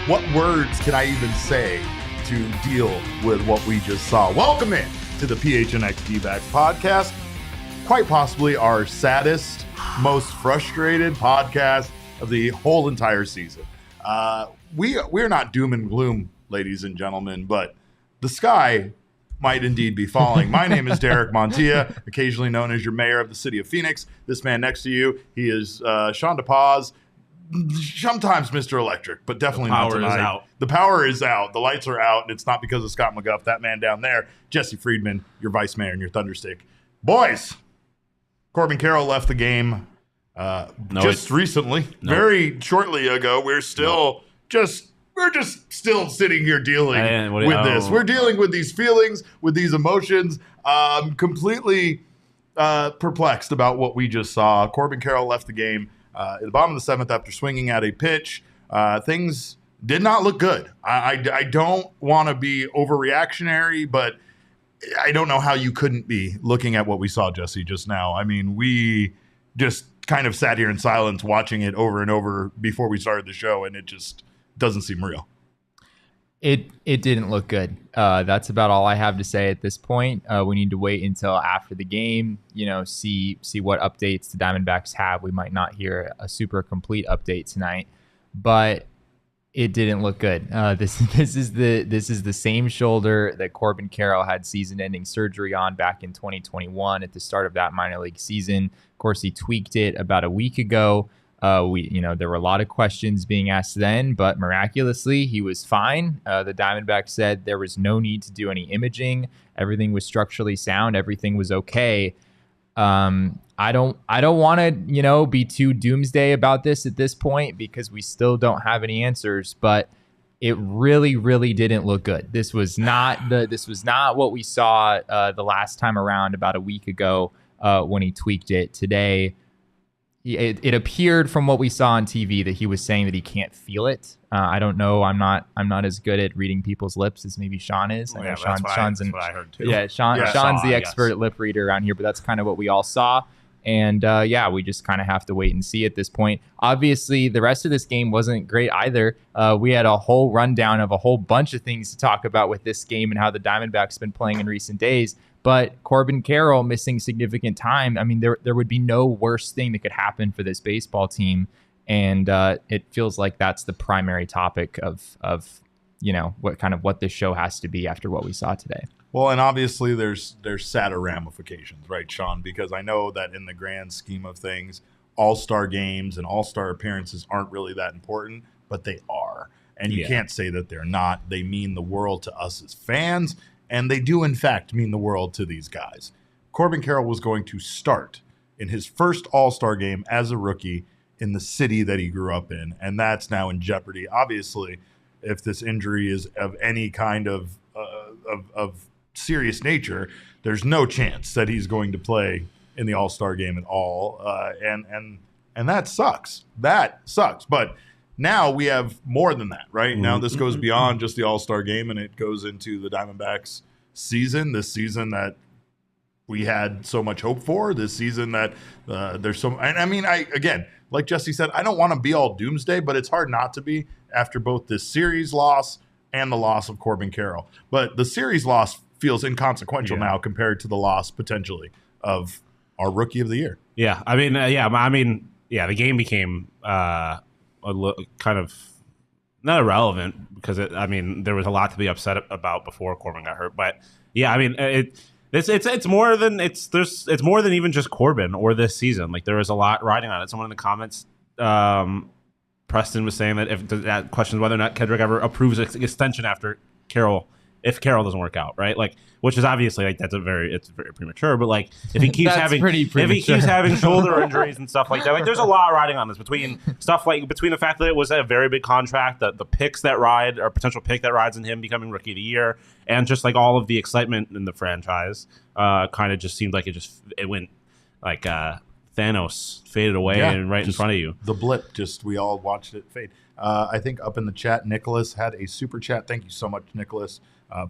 What words can I even say to deal with what we just saw? Welcome in to the PHNX D-backs podcast. Quite possibly our saddest, most frustrated podcast of the whole entire season. We're not doom and gloom, ladies and gentlemen, but the sky might indeed be falling. My name is Derek Montilla, occasionally known as your mayor of the city of Phoenix. This man next to you, he is Shawn DePaz, sometimes Mr. Electric, but definitely not tonight. The power is out. The power is out. The lights are out, and it's not because of Scott McGuff. That man down there, Jesse Friedman, your vice mayor and your thunderstick. Boys, Corbin Carroll left the game recently, very shortly ago. We're still we're just still sitting here dealing with this. We're dealing with these feelings, with these emotions. Completely perplexed about what we just saw. Corbin Carroll left the game at the bottom of the seventh after swinging at a pitch. Things did not look good. I don't want to be overreactionary, but I don't know how you couldn't be looking at what we saw, Jesse, just now. I mean, we just kind of sat here in silence watching it over and over before we started the show, and it just doesn't seem real. It didn't look good. That's about all I have to say at this point. We need to wait until after the game, see what updates the Diamondbacks have. We might not hear a super complete update tonight, but it didn't look good. This is the same shoulder that Corbin Carroll had season-ending surgery on back in 2021 at the start of that minor league season. Of course, he tweaked it about a week ago. There were a lot of questions being asked then, but miraculously he was fine. The Diamondbacks said there was no need to do any imaging. Everything was structurally sound. Everything was okay. I don't want to, be too doomsday about this at this point because we still don't have any answers, but it really, really didn't look good. This was not what we saw the last time around about a week ago when he tweaked it. Today, it appeared from what we saw on TV that he was saying that he can't feel it. I don't know. I'm not as good at reading people's lips as maybe Shawn is. Yeah, Shawn's what I heard too. Yeah, Shawn's the expert lip reader around here, but that's kind of what we all saw. And we just kind of have to wait and see at this point. Obviously, the rest of this game wasn't great either. We had a whole rundown of a whole bunch of things to talk about with this game and how the Diamondbacks have been playing in recent days. But Corbin Carroll missing significant time. I mean, there would be no worse thing that could happen for this baseball team. And it feels like that's the primary topic of what this show has to be after what we saw today. Well, and obviously there's sadder ramifications, right, Shawn? Because I know that in the grand scheme of things, all-star games and all-star appearances aren't really that important, but they are. And you can't say that they're not. They mean the world to us as fans, and they do, in fact, mean the world to these guys. Corbin Carroll was going to start in his first all-star game as a rookie in the city that he grew up in, and that's now in jeopardy. Obviously, if this injury is of any kind of serious nature, there's no chance that he's going to play in the all-star game at all, and that sucks. That sucks. But now we have more than that, right? Mm-hmm. Now this goes beyond just the all-star game, and it goes into the Diamondbacks season, this season that we had so much hope for, this season that there's so – and I mean, again, like Jesse said, I don't want to be all doomsday, but it's hard not to be after both this series loss and the loss of Corbin Carroll. But the series loss feels inconsequential now compared to the loss potentially of our rookie of the year. Yeah, the game became kind of not irrelevant because there was a lot to be upset about before Corbin got hurt. But yeah, I mean it's more than it's more than even just Corbin or this season. Like there is a lot riding on it. Someone in the comments, Preston was saying that if that questions whether or not Kedrick ever approves an extension after Carroll. If Carroll doesn't work out, right? Like, which is obviously like it's very premature. But like, if he keeps having shoulder injuries and stuff like that, like there's a lot riding on this between the fact that it was a very big contract, the picks that ride or potential pick that rides in him becoming rookie of the year, and just like all of the excitement in the franchise, kind of just seemed like it went like Thanos faded away and in front of you. The blip, we all watched it fade. I think up in the chat, Nicholas had a super chat. Thank you so much, Nicholas,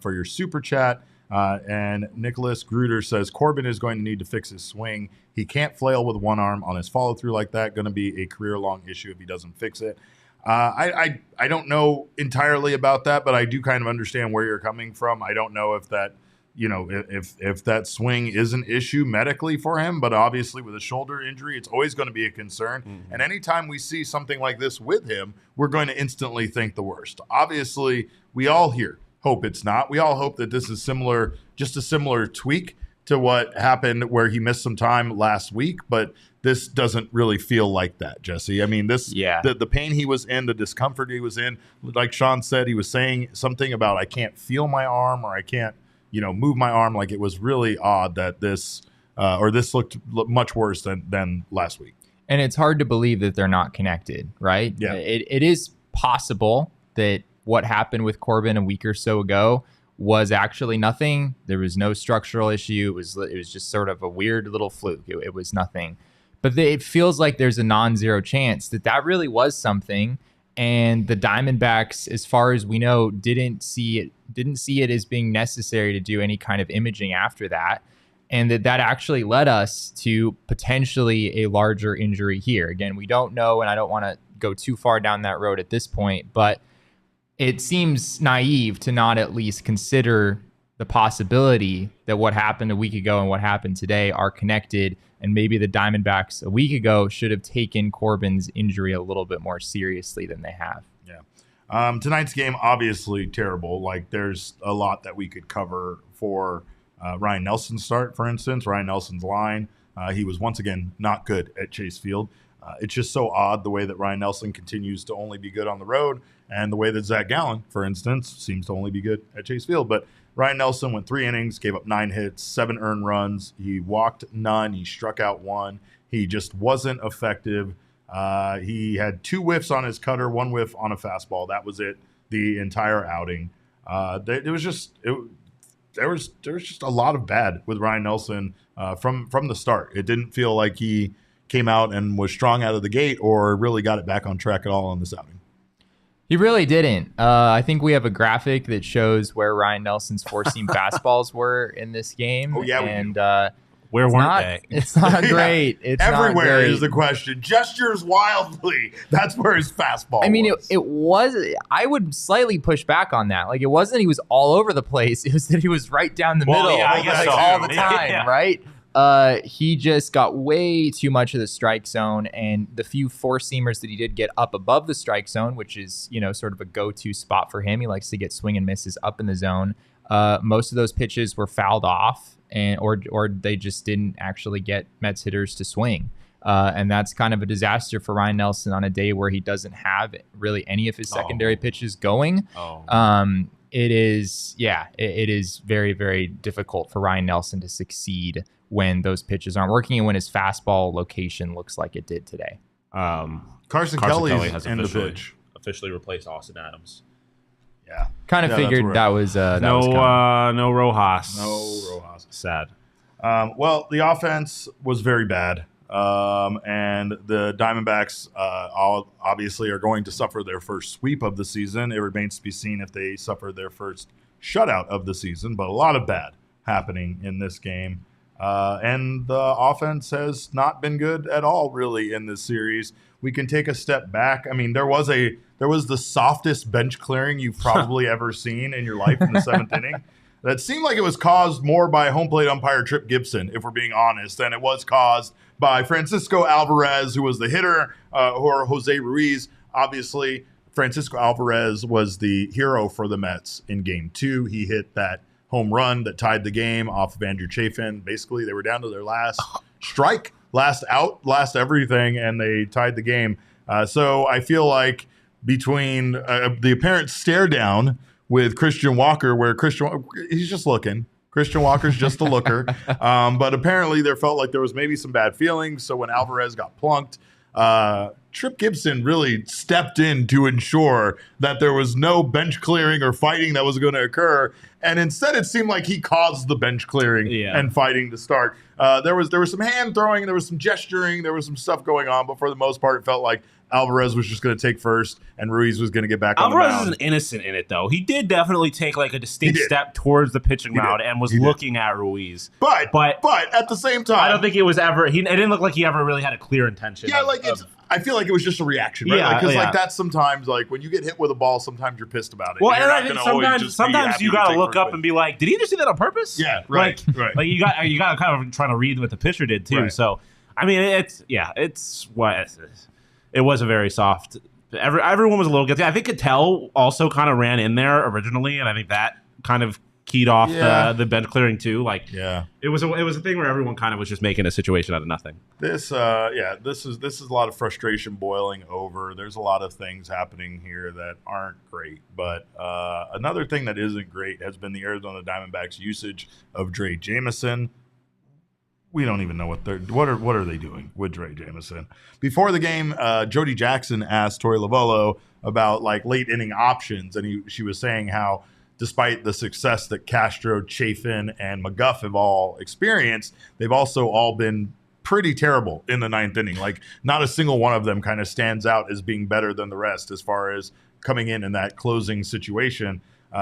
for your super chat. And Nicholas Gruder says Corbin is going to need to fix his swing. He can't flail with one arm on his follow through like that. Going to be a career-long issue if he doesn't fix it. I don't know entirely about that, but I do kind of understand where you're coming from. I don't know if that, if that swing is an issue medically for him, but obviously with a shoulder injury, it's always going to be a concern. Mm-hmm. And anytime we see something like this with him, we're going to instantly think the worst. Obviously, we all here hope it's not. We all hope that this is just a similar tweak to what happened where he missed some time last week, but this doesn't really feel like that, Jesse. I mean, the pain he was in, the discomfort he was in, like Shawn said, he was saying something about I can't feel my arm or I can't, move my arm. Like it was really odd that this looked much worse than last week. And it's hard to believe that they're not connected, right? Yeah. It is possible that what happened with Corbin a week or so ago was actually nothing. There was no structural issue. It was just sort of a weird little fluke. It was nothing. But it feels like there's a non-zero chance that really was something. And the Diamondbacks, as far as we know, didn't see it as being necessary to do any kind of imaging after that. And that actually led us to potentially a larger injury here. Again, we don't know, and I don't want to go too far down that road at this point, but it seems naive to not at least consider the possibility that what happened a week ago and what happened today are connected, and maybe the Diamondbacks a week ago should have taken Corbin's injury a little bit more seriously than they have. Yeah. Tonight's game, obviously terrible. Like there's a lot that we could cover for Ryne Nelson's start, for instance. Ryne Nelson's line. He was once again not good at Chase Field. It's just so odd the way that Ryne Nelson continues to only be good on the road and the way that Zach Gallen, for instance, seems to only be good at Chase Field. But Ryne Nelson went 3 innings, gave up 9 hits, 7 earned runs. He walked none. He struck out 1. He just wasn't effective. He had 2 whiffs on his cutter, 1 whiff on a fastball. That was it the entire outing. There was just a lot of bad with Ryne Nelson from the start. It didn't feel like he came out and was strong out of the gate or really got it back on track at all on this outing. He really didn't. I think we have a graphic that shows where Ryne Nelson's 4-seam fastballs were in this game. Oh, yeah. And where weren't they? It's not great. It's everywhere not great. Is the question. Gestures wildly. That's where his fastball was. It was. I would slightly push back on that. Like, it wasn't he was all over the place. It was that he was right down the middle I guess so. all the time, Yeah. right? He just got way too much of the strike zone, and the few 4-seamers that he did get up above the strike zone, which is, sort of a go-to spot for him. He likes to get swing and misses up in the zone. Most of those pitches were fouled off, or they just didn't actually get Mets hitters to swing. And that's kind of a disaster for Ryne Nelson on a day where he doesn't have really any of his secondary pitches going. It is very, very difficult for Ryne Nelson to succeed when those pitches aren't working and when his fastball location looks like it did today. Carson Kelly has in the pitch. Officially replaced Austin Adams. Yeah. Kind of figured that was no Rojas. No Rojas. Sad. Well, the offense was very bad. And the Diamondbacks obviously are going to suffer their first sweep of the season. It remains to be seen if they suffer their first shutout of the season, but a lot of bad happening in this game. And the offense has not been good at all, really, in this series. We can take a step back. I mean, there was the softest bench clearing you've probably ever seen in your life in the 7th inning. That seemed like it was caused more by home plate umpire Trip Gibson, if we're being honest, than it was caused by Francisco Alvarez, who was the hitter, or Jose Ruiz. Obviously, Francisco Alvarez was the hero for the Mets in Game 2. He hit that home run that tied the game off of Andrew Chafin. Basically, they were down to their last strike, last out, last everything, and they tied the game. So I feel like between the apparent stare down with Christian Walker, where he's just looking. Christian Walker's just a looker. But apparently there felt like there was maybe some bad feelings. So when Alvarez got plunked, Trip Gibson really stepped in to ensure that there was no bench clearing or fighting that was going to occur. And instead, it seemed like he caused the bench clearing and fighting to start. There was some hand throwing, there was some gesturing, there was some stuff going on. But for the most part, it felt like Alvarez was just going to take first and Ruiz was going to get back on the Alvarez mound. isn't innocent in it, though. He did definitely take like a distinct step towards the pitching mound and was looking at Ruiz. But at the same time, I don't think it was ever. It didn't look like he ever really had a clear intention. Yeah, I feel like it was just a reaction, right? Because like that's sometimes like when you get hit with a ball, sometimes you're pissed about it. Well, and I think sometimes you gotta look up and be like, did he just do that on purpose? Yeah, right. Like you got to kind of try to read what the pitcher did too. Right. So I mean, it was a very soft. Everyone was a little guilty. I think Cattell also kind of ran in there originally, and I think that kind of keyed off the bench clearing too. Like, it was a thing where everyone kind of was just making a situation out of nothing. This is a lot of frustration boiling over. There's a lot of things happening here that aren't great, but another thing that isn't great has been the Arizona Diamondbacks' usage of Dre Jameson. We don't even know what are they doing with Dre Jameson. Before the game, Jody Jackson asked Tori Lovolo about like late inning options, and she was saying how despite the success that Castro, Chafin, and McGuff have all experienced, they've also all been pretty terrible in the ninth inning. Like not a single one of them kind of stands out as being better than the rest as far as coming in that closing situation.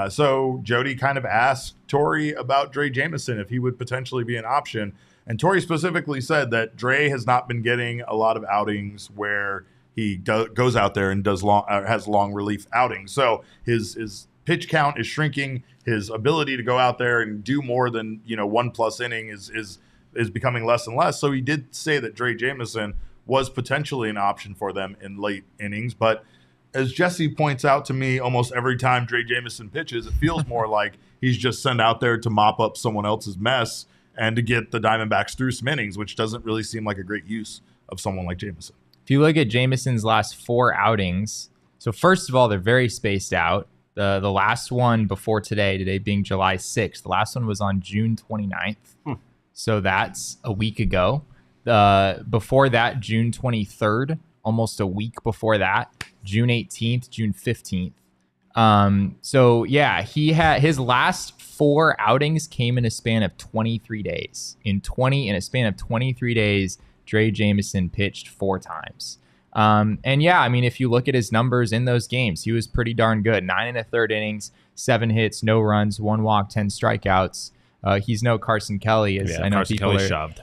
So Jody kind of asked Tori about Dre Jameson if he would potentially be an option. And Tori specifically said that Dre has not been getting a lot of outings where he goes out there and has long relief outings. So his pitch count is shrinking. His ability to go out there and do more than 1+ inning is becoming less and less. So he did say that Dre Jameson was potentially an option for them in late innings. But as Jesse points out to me, almost every time Dre Jameson pitches, it feels more like he's just sent out there to mop up someone else's mess and to get the Diamondbacks through some innings, which doesn't really seem like a great use of someone like Jameson. If you look at Jameson's last 4 outings, so first of all, they're very spaced out. The last one before today being July 6th, the last one was on June 29th. So that's a week ago. Before that, June 23rd, almost a week before that, June 18th, June 15th. So yeah, he had his last 4 outings came in a span of 23 days. In a span of 23 days, Dre Jameson pitched 4 times. And yeah, I mean, if you look at his numbers in those games, he was pretty darn good. 9 1/3 innings, 7 hits, no runs, 1 walk, 10 strikeouts. He's no Carson Kelly, as I know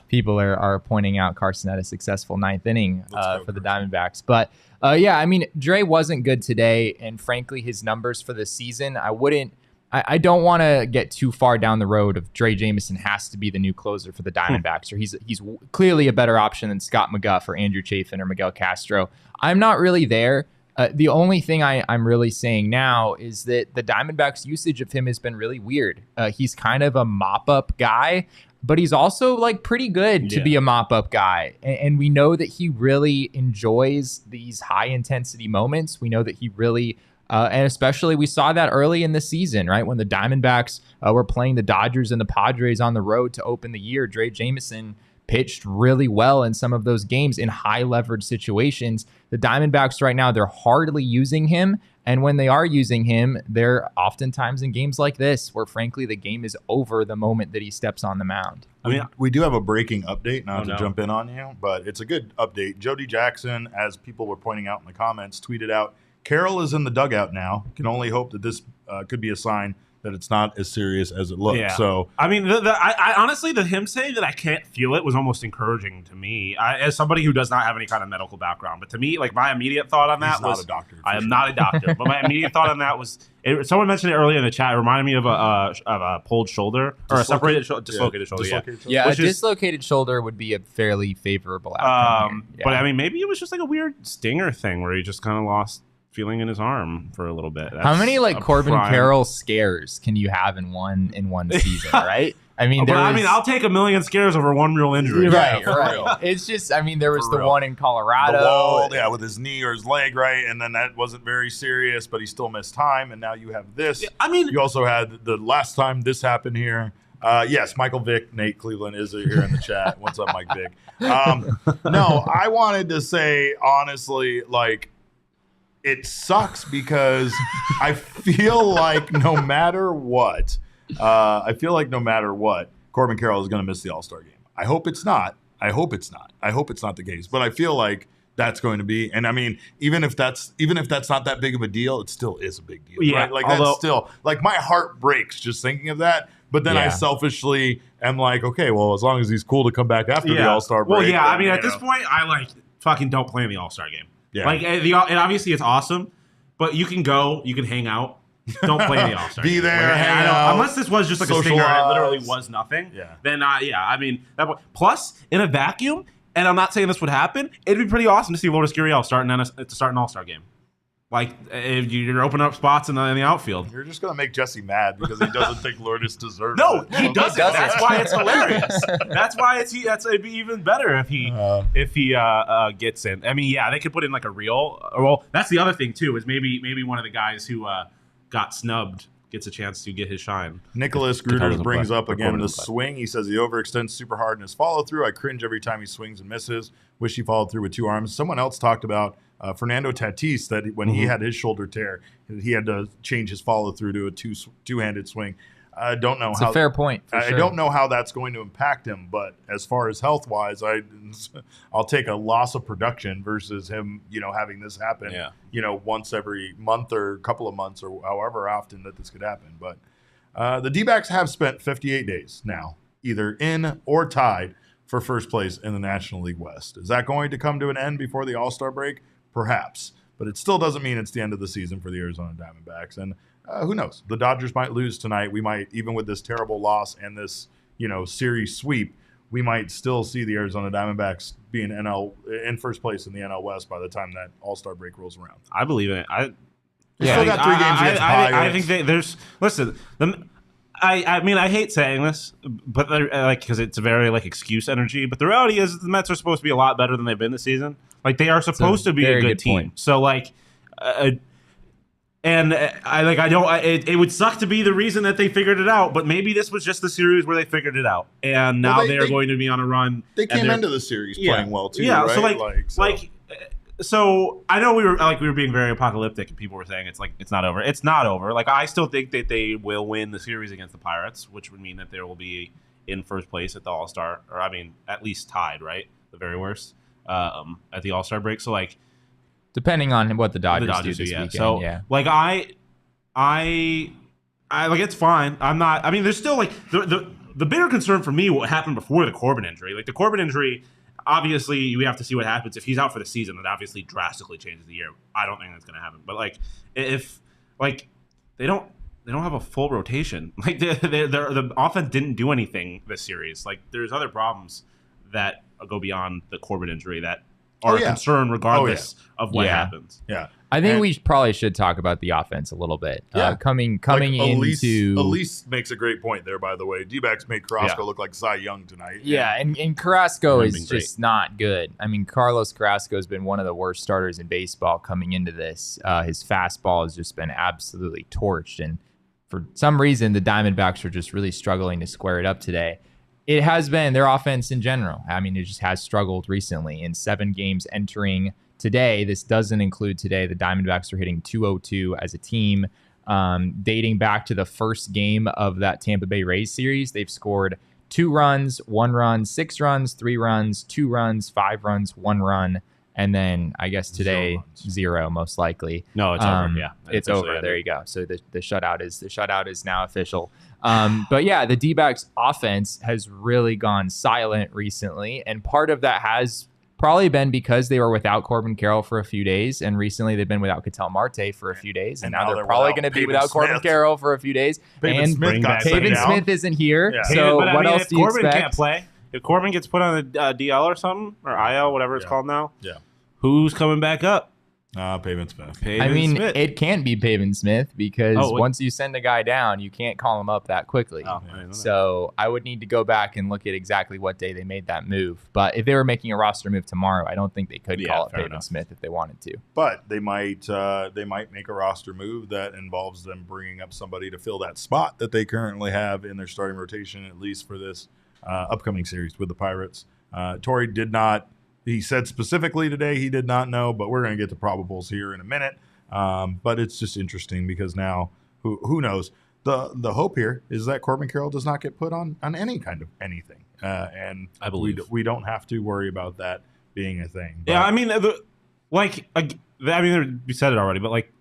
people are pointing out Carson had a successful 9th inning for the Diamondbacks. But yeah, I mean, Dre wasn't good today, and frankly, his numbers for the season, I don't want to get too far down the road of Dre Jameson has to be the new closer for the Diamondbacks, or he's clearly a better option than Scott McGuff or Andrew Chafin or Miguel Castro. I'm not really there. The only thing I'm really saying now is that the Diamondbacks' usage of him has been really weird. He's kind of a mop-up guy, but he's also like pretty good to be a mop-up guy. And we know that he really enjoys these high-intensity moments. We know that he really... and especially we saw that early in the season, right? When the Diamondbacks were playing the Dodgers and the Padres on the road to open the year, Dre Jameson pitched really well in some of those games in high leverage situations. The Diamondbacks right now, they're hardly using him. And when they are using him, they're oftentimes in games like this where, frankly, the game is over the moment that he steps on the mound. I mean, we do have a breaking update, not to jump in on you, but it's a good update. Jody Jackson, as people were pointing out in the comments, tweeted out, Carroll is in the dugout now. Can only hope that this could be a sign that it's not as serious as it looks. Yeah. So I mean, I honestly, him saying that I can't feel it was almost encouraging to me, as somebody who does not have any kind of medical background. But to me, like my immediate thought on that was, not a doctor. I am not a doctor, but my immediate thought on that was, someone mentioned it earlier in the chat. It reminded me of a pulled shoulder or a dislocated shoulder. Yeah, a dislocated shoulder would be a fairly favorable outcome. But I mean, maybe it was just like a weird stinger thing where he just kind of lost feeling in his arm for a little bit. How many like Corbin Carroll scares can you have in one season, right? I mean, I'll take a million scares over one real injury. Right. It's just, I mean, there was the one in Colorado. The wall, with his knee or his leg, right? And then that wasn't very serious, but he still missed time. And now you have this. Yeah, I mean, you also had the last time this happened here. Yes, Michael Vick, Nate Cleveland is here in the chat. What's up, Mike Vick? No, I wanted to say, honestly, like, it sucks because I feel like no matter what, Corbin Carroll is going to miss the All-Star game. I hope it's not. I hope it's not the case. But I feel like that's going to be. And I mean, even if that's not that big of a deal, it still is a big deal, Yeah, right? Like although, that's still like my heart breaks just thinking of that. But then I selfishly am like, okay, well, as long as he's cool to come back after the All-Star break. Well, yeah, then, I mean, at this point, I like fucking don't play in the All-Star game. Yeah. Like, and obviously it's awesome, but you can go, you can hang out. Don't play in the All-Star Be game. there, like, hang out, unless this was just like a stinger and it literally was nothing. Yeah. Then, I mean, plus in a vacuum, and I'm not saying this would happen, it'd be pretty awesome to see Lourdes Gurriel start an All-Star game. Like, if you're opening up spots in the outfield. You're just going to make Jesse mad because he doesn't think Lourdes deserves No, it. he doesn't. That's why it's hilarious. That's why it'd be even better if he gets in. I mean, yeah, they could put in like a real. Well, that's the other thing too, is maybe one of the guys who got snubbed gets a chance to get his shine. Nicholas Gruters brings up again the swing. He says he overextends super hard in his follow through. I cringe every time he swings and misses. Wish he followed through with two arms. Someone else talked about Fernando Tatis, that when he had his shoulder tear, he had to change his follow through to a two-handed swing. I don't know a fair point. I don't know how that's going to impact him, but as far as health-wise, I'll take a loss of production versus him, having this happen, once every month or couple of months or however often that this could happen. But the D-backs have spent 58 days now, either in or tied for first place in the National League West. Is that going to come to an end before the All-Star break? Perhaps, but it still doesn't mean it's the end of the season for the Arizona Diamondbacks. And who knows? The Dodgers might lose tonight. We might, even with this terrible loss and this, series sweep, we might still see the Arizona Diamondbacks be in first place in the NL West by the time that All-Star break rolls around. I believe in it. Still got 3 games against Pirates. I think there's. Listen, I mean, I hate saying this, but because it's a very excuse energy. But the reality is, the Mets are supposed to be a lot better than they've been this season. Like, they are supposed to be a good team. Point. So it would suck to be the reason that they figured it out, but maybe this was just the series where they figured it out, and now they're going to be on a run. They came into the series playing well too. Yeah, right? So I know we were being very apocalyptic, and people were saying it's not over. It's not over. Like, I still think that they will win the series against the Pirates, which would mean that there will be in first place at the All-Star, or I mean, at least tied, right? The very worst at the All-Star break. So depending on what the Dodgers do this weekend. So I it's fine. I'm not. I mean, there's still the bigger concern for me what happened before the Corbin injury. Like, the Corbin injury. Obviously, we have to see what happens. If he's out for the season, that obviously drastically changes the year. I don't think that's going to happen. But if they don't have a full rotation. Like, the offense didn't do anything this series. Like, there's other problems that go beyond the Corbin injury that are a concern regardless of what happens. Yeah. I think we probably should talk about the offense a little bit. Yeah. Coming into... Elise makes a great point there, by the way. D-backs made Carrasco look like Cy Young tonight. Yeah, and Carrasco is just not good. I mean, Carlos Carrasco has been one of the worst starters in baseball coming into this. His fastball has just been absolutely torched, and for some reason, the Diamondbacks are just really struggling to square it up today. It has been their offense in general. I mean, it just has struggled recently. In 7 games entering today, this doesn't include today, the Diamondbacks are hitting .202 as a team. Dating back to the first game of that Tampa Bay Rays series, they've scored 2 runs, 1 run, 6 runs, 3 runs, 2 runs, 5 runs, 1 run. And then I guess today, 0 most likely. No, it's over. Yeah, it's over. There you go. So the shutout is now official. But yeah, the D-backs offense has really gone silent recently, and part of that has probably been because they were without Corbin Carroll for a few days, and recently they've been without Ketel Marte for a few days, and now they're probably going to be without Corbin Carroll for a few days. Pavin Smith isn't here, so what else do you expect? Corbin can't play. If Corbin gets put on the DL or something, or IL, whatever it's called now, who's coming back up? Pavin Smith. It can't be Pavin Smith because once you send a guy down, you can't call him up that quickly. So I would need to go back and look at exactly what day they made that move. But if they were making a roster move tomorrow, I don't think they could call it Pavin Smith if they wanted to. But they might make a roster move that involves them bringing up somebody to fill that spot that they currently have in their starting rotation, at least for this upcoming series with the Pirates. Torrey did not. He said specifically today he did not know, but we're going to get to probables here in a minute. But it's just interesting because now who knows? The hope here is that Corbin Carroll does not get put on any kind of anything, and I believe we don't have to worry about that being a thing. Yeah, I mean, we said it already, but like,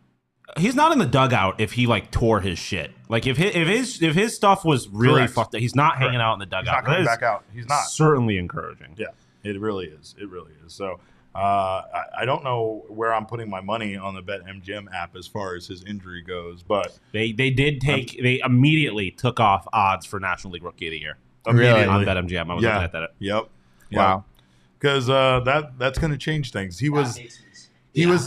he's not in the dugout if he like tore his shit. Like if his stuff was really Correct. fucked up, he's not hanging out in the dugout. He's not coming back out. He's not. Certainly encouraging. Yeah, it really is. It really is. So I don't know where I'm putting my money on the BetMGM app as far as his injury goes, but they immediately took off odds for National League Rookie of the Year. Immediately On BetMGM. I was looking at that. Yep. Wow. Because that's going to change things. He was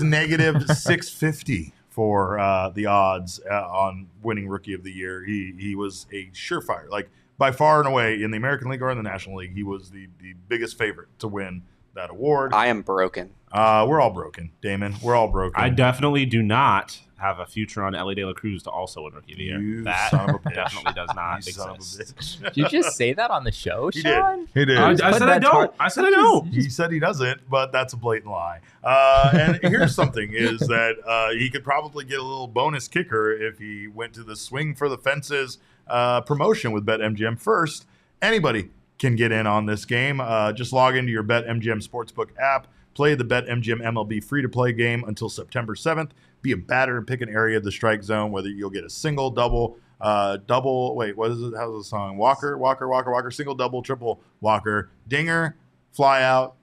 negative 650 for the odds on winning Rookie of the Year. He was a surefire, like by far and away in the American League or in the National League. He was the biggest favorite to win that award. I am broken. We're all broken, Damon. We're all broken. I definitely do not have a future on Ellie De La Cruz to also win Rookie of the Year. You that son of a bitch. definitely does not You son of a exist. bitch. Did you just say that on the show, Shawn? He did. I said I don't. I said I don't. He said he doesn't, but that's a blatant lie. And here's something is that he could probably get a little bonus kicker if he went to the Swing for the Fences promotion with BetMGM first. Anybody can get in on this game. Just log into your BetMGM Sportsbook app, play the BetMGM MLB free-to-play game until September 7th. Be a batter and pick an area of the strike zone, whether you'll get a single, double, wait, what is it? How's the song? Walker, single, double, triple, walker, dinger, fly out.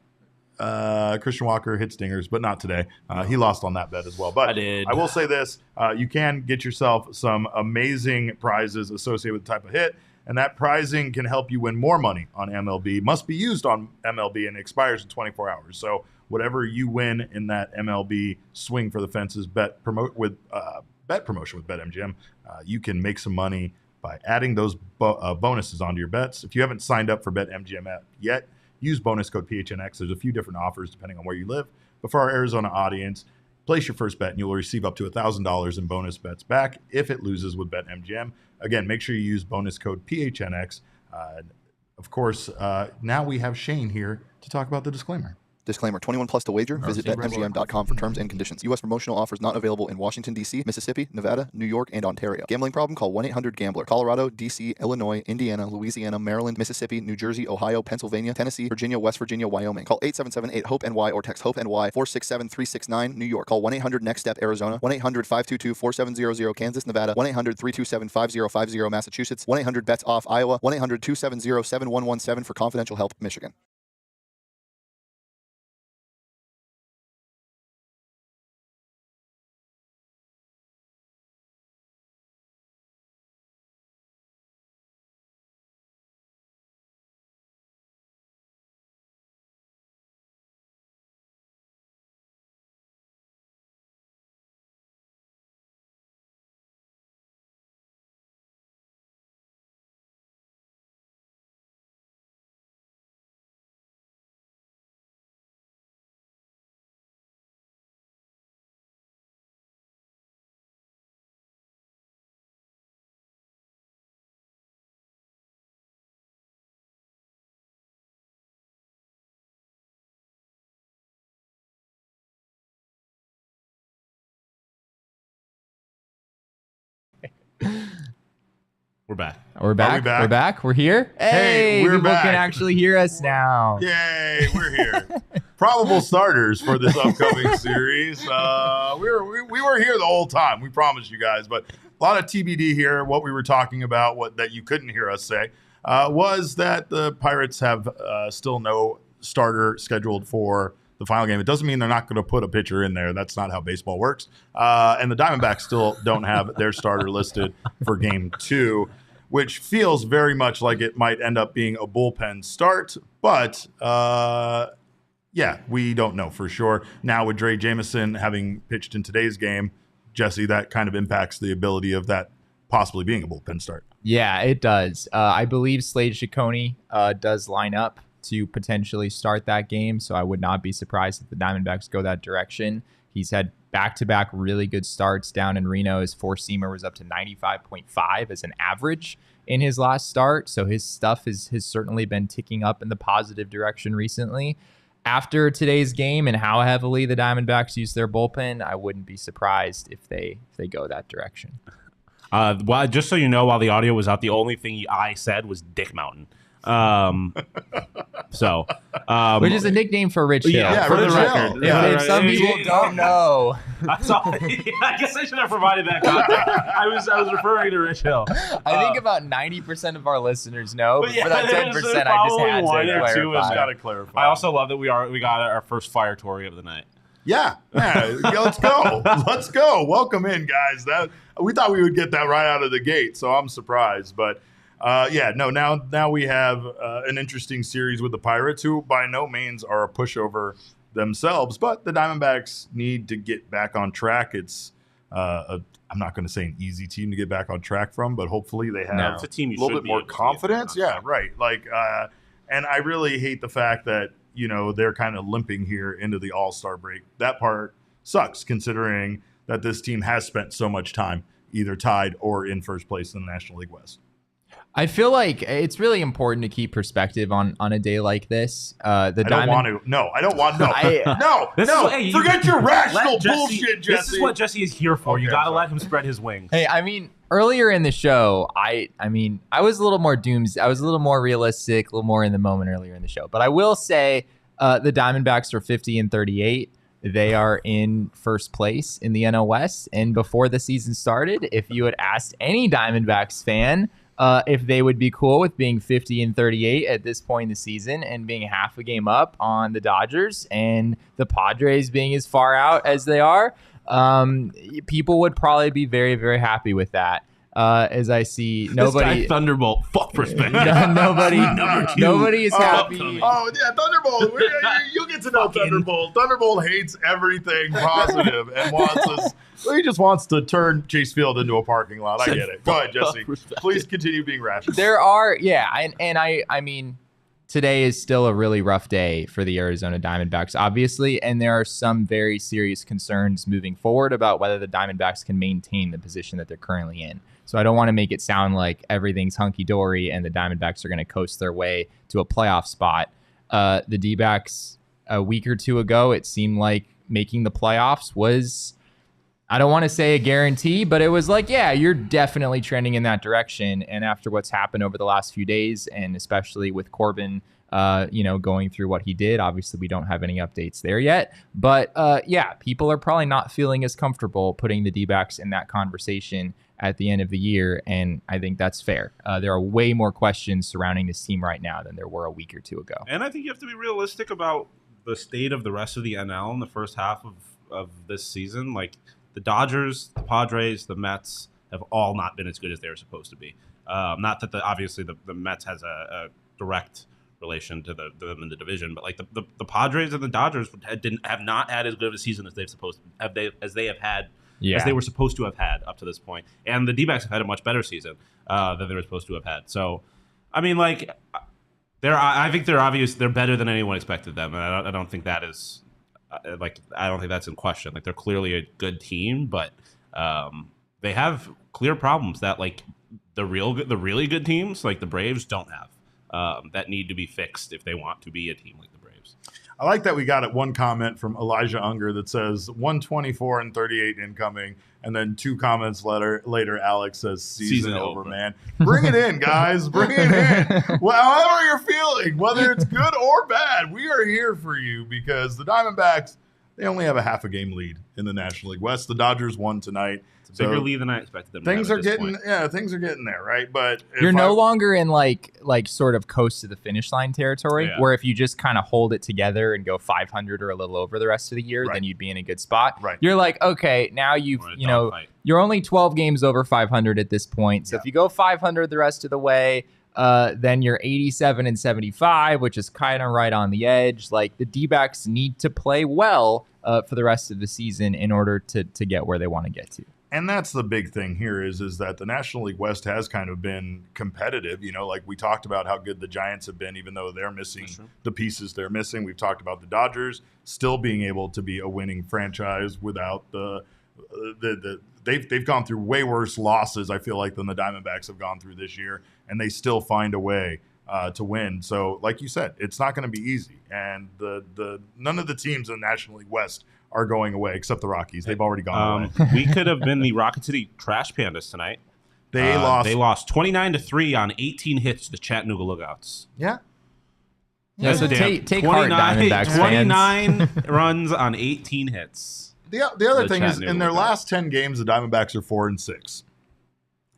Christian Walker hits dingers, but not today. He lost on that bet as well. But I did. I will say this, you can get yourself some amazing prizes associated with the type of hit, and that prizing can help you win more money on MLB. Must be used on MLB and expires in 24 hours. So whatever you win in that MLB Swing for the Fences bet promotion with BetMGM, you can make some money by adding those bonuses onto your bets. If you haven't signed up for BetMGM app yet, use bonus code PHNX. There's a few different offers depending on where you live. But for our Arizona audience, place your first bet and you'll receive up to $1,000 in bonus bets back if it loses with BetMGM. Again, make sure you use bonus code PHNX. Of course, now we have Shane here to talk about the disclaimer. Disclaimer, 21 plus to wager. Visit BetMGM.com for terms and conditions. U.S. promotional offers not available in Washington, D.C., Mississippi, Nevada, New York, and Ontario. Gambling problem? Call 1-800-GAMBLER. Colorado, D.C., Illinois, Indiana, Louisiana, Maryland, Mississippi, New Jersey, Ohio, Pennsylvania, Tennessee, Virginia, West Virginia, Wyoming. Call 877-8-HOPE-NY or text HOPE-NY 467-369, New York. Call 1-800-NEXT-STEP, Arizona. 1-800-522-4700, Kansas, Nevada. 1-800-327-5050, Massachusetts. 1-800-BETS-OFF, Iowa. 1-800-270-7117 for confidential help, Michigan. We're back. We're back. Are we back? We're back. We're here. Hey, we're people back. can actually hear us now. Yay, we're here. Probable starters for this upcoming series. We were here the whole time. We promised you guys, but a lot of TBD here. What we were talking about, what that you couldn't hear us say, was that the Pirates have still no starter scheduled for the final game. It doesn't mean they're not going to put a pitcher in there. That's not how baseball works. And the Diamondbacks still don't have their starter listed for game 2, which feels very much like it might end up being a bullpen start. But, yeah, we don't know for sure. Now with Dre Jameson having pitched in today's game, Jesse, that kind of impacts the ability of that possibly being a bullpen start. Yeah, it does. I believe Slade Ciccone does line up to potentially start that game, so I would not be surprised if the Diamondbacks go that direction. He's had back-to-back really good starts down in Reno. His four-seamer was up to 95.5 as an average in his last start, so his stuff has certainly been ticking up in the positive direction recently. After today's game and how heavily the Diamondbacks use their bullpen, I wouldn't be surprised if they go that direction. Well, just so you know, while the audio was out, the only thing I said was Dick Mountain. Which is a nickname for Rich Hill. Yeah, for the Rich record. Hill. If some people don't know. That's all. I guess I should have provided that context. I was referring to Rich Hill. I think about 90% of our listeners know, but yeah, for that 10%, I just had to clarify. Got to clarify. I also love that we got our first fire Tory of the night. Yeah, let's go. Let's go. Welcome in, guys. We thought we would get that right out of the gate, so I'm surprised. But now we have an interesting series with the Pirates, who by no means are a pushover themselves, but the Diamondbacks need to get back on track. It's I'm not going to say an easy team to get back on track from, but hopefully they have It's a team you a little should bit be more able to confidence. get back Yeah, on right. Like, and I really hate the fact that they're kind of limping here into the All-Star break. That part sucks, considering that this team has spent so much time either tied or in first place in the National League West. I feel like it's really important to keep perspective on a day like this. I don't want to. No, I don't want. No, Hey, forget your rational Jesse, bullshit, Jesse. This is what Jesse is here for. Okay, You got to I'm let him spread his wings. Hey, I mean, earlier in the show, I was a little more I was a little more realistic, a little more in the moment earlier in the show. But I will say the Diamondbacks are 50-38. They are in first place in the NL West. And before the season started, if you had asked any Diamondbacks fan if they would be cool with being 50-38 at this point in the season and being half a game up on the Dodgers and the Padres being as far out as they are, people would probably be very, very happy with that. As I see nobody this guy Thunderbolt fuck respect. nobody is happy. Oh yeah, Thunderbolt. You'll get to know Thunderbolt. Thunderbolt hates everything positive and wants us. He just wants to turn Chase Field into a parking lot. I get it. Go ahead, Jesse. Please continue being rational. There are, I mean, today is still a really rough day for the Arizona Diamondbacks, obviously, and there are some very serious concerns moving forward about whether the Diamondbacks can maintain the position that they're currently in. So I don't want to make it sound like everything's hunky-dory and the Diamondbacks are going to coast their way to a playoff spot. The D-backs, a week or two ago, it seemed like making the playoffs was, I don't want to say a guarantee, but it was like, yeah, you're definitely trending in that direction. And after what's happened over the last few days, and especially with Corbin, going through what he did, obviously we don't have any updates there yet. But people are probably not feeling as comfortable putting the D-backs in that conversation at the end of the year, and I think that's fair. There are way more questions surrounding this team right now than there were a week or two ago. And I think you have to be realistic about the state of the rest of the NL in the first half of this season. Like, the Dodgers, the Padres, the Mets have all not been as good as they were supposed to be. Not that obviously the Mets has a direct relation to them in the division, but like the Padres and the Dodgers have not had as good of a season as as they were supposed to have had up to this point. And the D-backs have had a much better season than they were supposed to have had. So, I mean, like, I think they're better than anyone expected them, and I don't think that is I don't think that's in question. Like, they're clearly a good team, but they have clear problems that like the really good teams like the Braves don't have that need to be fixed if they want to be a team like the Braves. I like that we got one comment from Elijah Unger that says 124-38 incoming, and then 2 comments later Alex says season over, man. Bring it in, guys. Bring it in. Well, however you're feeling, whether it's good or bad, we are here for you, because the Diamondbacks, they only have a half a game lead in the National League West. The Dodgers won tonight. It's a bigger lead than I expected them to have things at are this getting point. things are getting there, right? But you're no longer in like sort of coast to the finish line territory, where if you just kind of hold it together and go 500 or a little over the rest of the year, then you'd be in a good spot. Right. You're like, okay, now you're only 12 games over 500 at this point. So if you go 500 the rest of the way, then you're 87-75, which is kind of right on the edge. Like, the D-backs need to play well for the rest of the season in order to get where they want to get to. And that's the big thing here is that the National League West has kind of been competitive. Like we talked about how good the Giants have been, even though they're missing the pieces they're missing. We've talked about the Dodgers still being able to be a winning franchise without they've gone through way worse losses, I feel like, than the Diamondbacks have gone through this year, and they still find a way to win. So, like you said, it's not going to be easy. And the none of the teams in the National League West are going away except the Rockies. They've already gone away. We could have been the Rocket City Trash Pandas tonight, They lost. They lost 29-3 on 18 hits to the Chattanooga Lookouts. Yeah. Yeah, so take heart, Diamondbacks fans. 29 runs on 18 hits. The other thing is, in their last 10 games, the Diamondbacks are 4-6.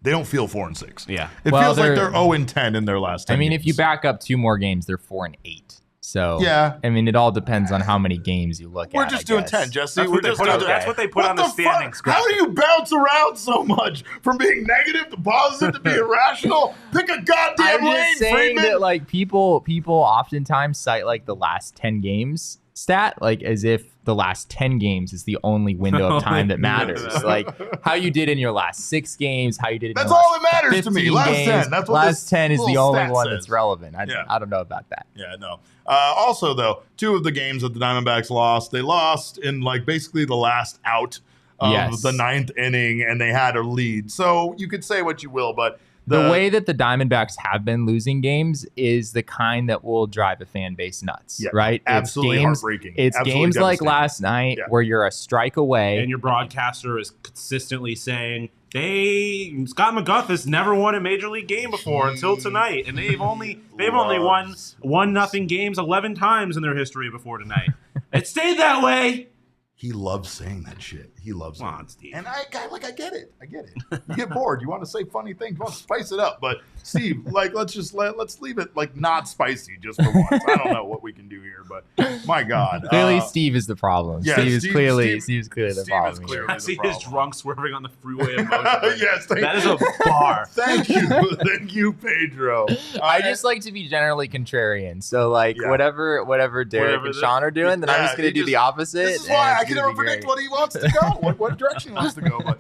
They don't feel 4-6. Yeah, it feels like they're 0-10 in their last 10 games. If you back up 2 more games, they're 4-8. So yeah, it all depends on how many games you look at. We're just doing 10, Jesse. That's what they put on the standings. How do you bounce around so much from being negative to positive to be irrational? Pick a goddamn lane, I'm just saying Friedman. that like people oftentimes cite like the last 10 games stat like as if the last 10 games is the only window of time that matters. Like how you did in your last 6 games, how you did in that's your all last that matters to me. Last games. 10. That's what last 10 is the only one says. that's relevant. I don't know about that. Yeah, no. Also, though, 2 of the games that the Diamondbacks lost, they lost in like basically the last out of the 9th inning, and they had a lead. So you could say what you will, but the way that the Diamondbacks have been losing games is the kind that will drive a fan base nuts, right? Absolutely heartbreaking. It's absolutely games like last night where you're a strike away. And your broadcaster is consistently saying, Scott McGuff has never won a major league game before until tonight. And they've only won 1-0 games 11 times in their history before tonight. It stayed that way. He loves saying that shit. He loves it. Steve. And I get it. You get bored. You want to say funny things. You want to spice it up. But Steve, like, let's leave it like not spicy just for once. I don't know what we can do here, but my God. Clearly, Steve is the problem. Yeah, Steve's clearly the problem. I see his drunk swerving on the freeway of motion. Yes, that is a bar. Thank you, Pedro. I just like to be generally contrarian. So like whatever Derek and Shawn are doing, then I'm just going to do the opposite. This is why I can never predict what he wants to go, what direction he wants to go. But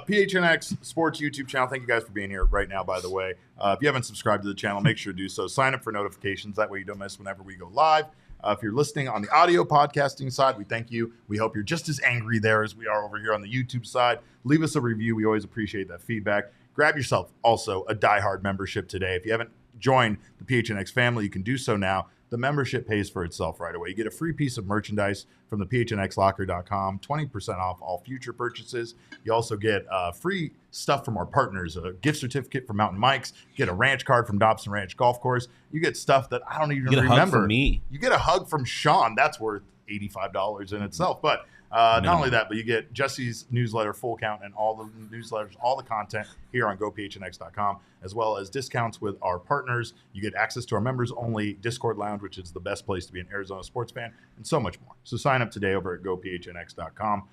PHNX Sports YouTube channel. Thank you guys for being here right now, by the way. If you haven't subscribed to the channel, make sure to do so. Sign up for notifications. That way you don't miss whenever we go live. If you're listening on the audio podcasting side, we thank you. We hope you're just as angry there as we are over here on the YouTube side. Leave us a review. We always appreciate that feedback. Grab yourself also a diehard membership today. If you haven't joined the PHNX family, you can do so now. The membership pays for itself right away. You get a free piece of merchandise from the PHNXlocker.com, 20% off all future purchases. You also get free stuff from our partners, a gift certificate from Mountain Mike's, get a ranch card from Dobson Ranch Golf Course. You get stuff that I don't even remember. You get a hug from me. You get a hug from Shawn. That's worth $85 in itself. But not only that, but you get Jesse's newsletter, full count, and all the newsletters, all the content here on GoPHNX.com, as well as discounts with our partners. You get access to our members-only Discord lounge, which is the best place to be an Arizona sports fan, and so much more. So sign up today over at GoPHNX.com.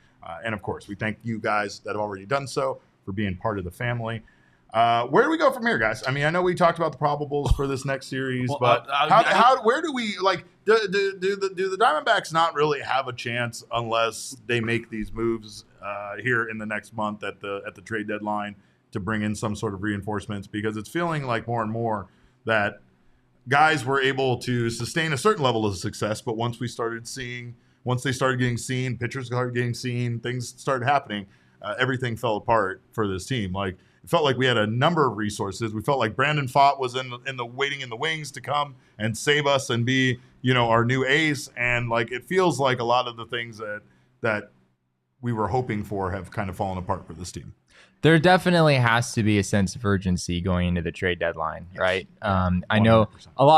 And, of course, we thank you guys that have already done so for being part of the family. Where do we go from here, guys? I mean, I know we talked about the probables for this next series, but where do we like? Do the Diamondbacks not really have a chance unless they make these moves here in the next month at the trade deadline to bring in some sort of reinforcements? Because it's feeling like more and more that guys were able to sustain a certain level of success, but once they started getting seen, pitchers started getting seen, things started happening. Everything fell apart for this team. Like, it felt like we had a number of resources. We felt like Brandon Pfaadt was in the waiting in the wings to come and save us and be, our new ace. And like, it feels like a lot of the things that we were hoping for have kind of fallen apart for this team. There definitely has to be a sense of urgency going into the trade deadline, right? I know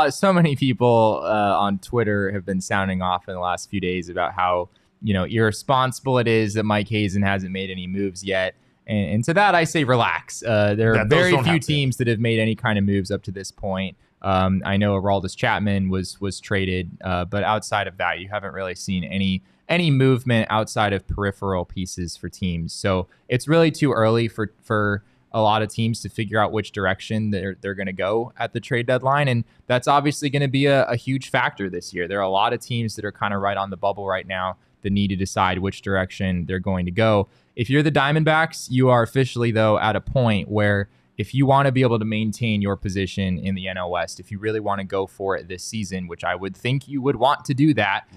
so many people on Twitter have been sounding off in the last few days about how, irresponsible it is that Mike Hazen hasn't made any moves yet. And to that, I say relax. There are very few teams that have made any kind of moves up to this point. I know Aroldis Chapman was traded, but outside of that, you haven't really seen any movement outside of peripheral pieces for teams. So it's really too early for a lot of teams to figure out which direction they're going to go at the trade deadline. And that's obviously going to be a huge factor this year. There are a lot of teams that are kind of right on the bubble right now that need to decide which direction they're going to go. If you're the Diamondbacks, you are officially, though, at a point where if you want to be able to maintain your position in the NL West, if you really want to go for it this season, which I would think you would want to do that,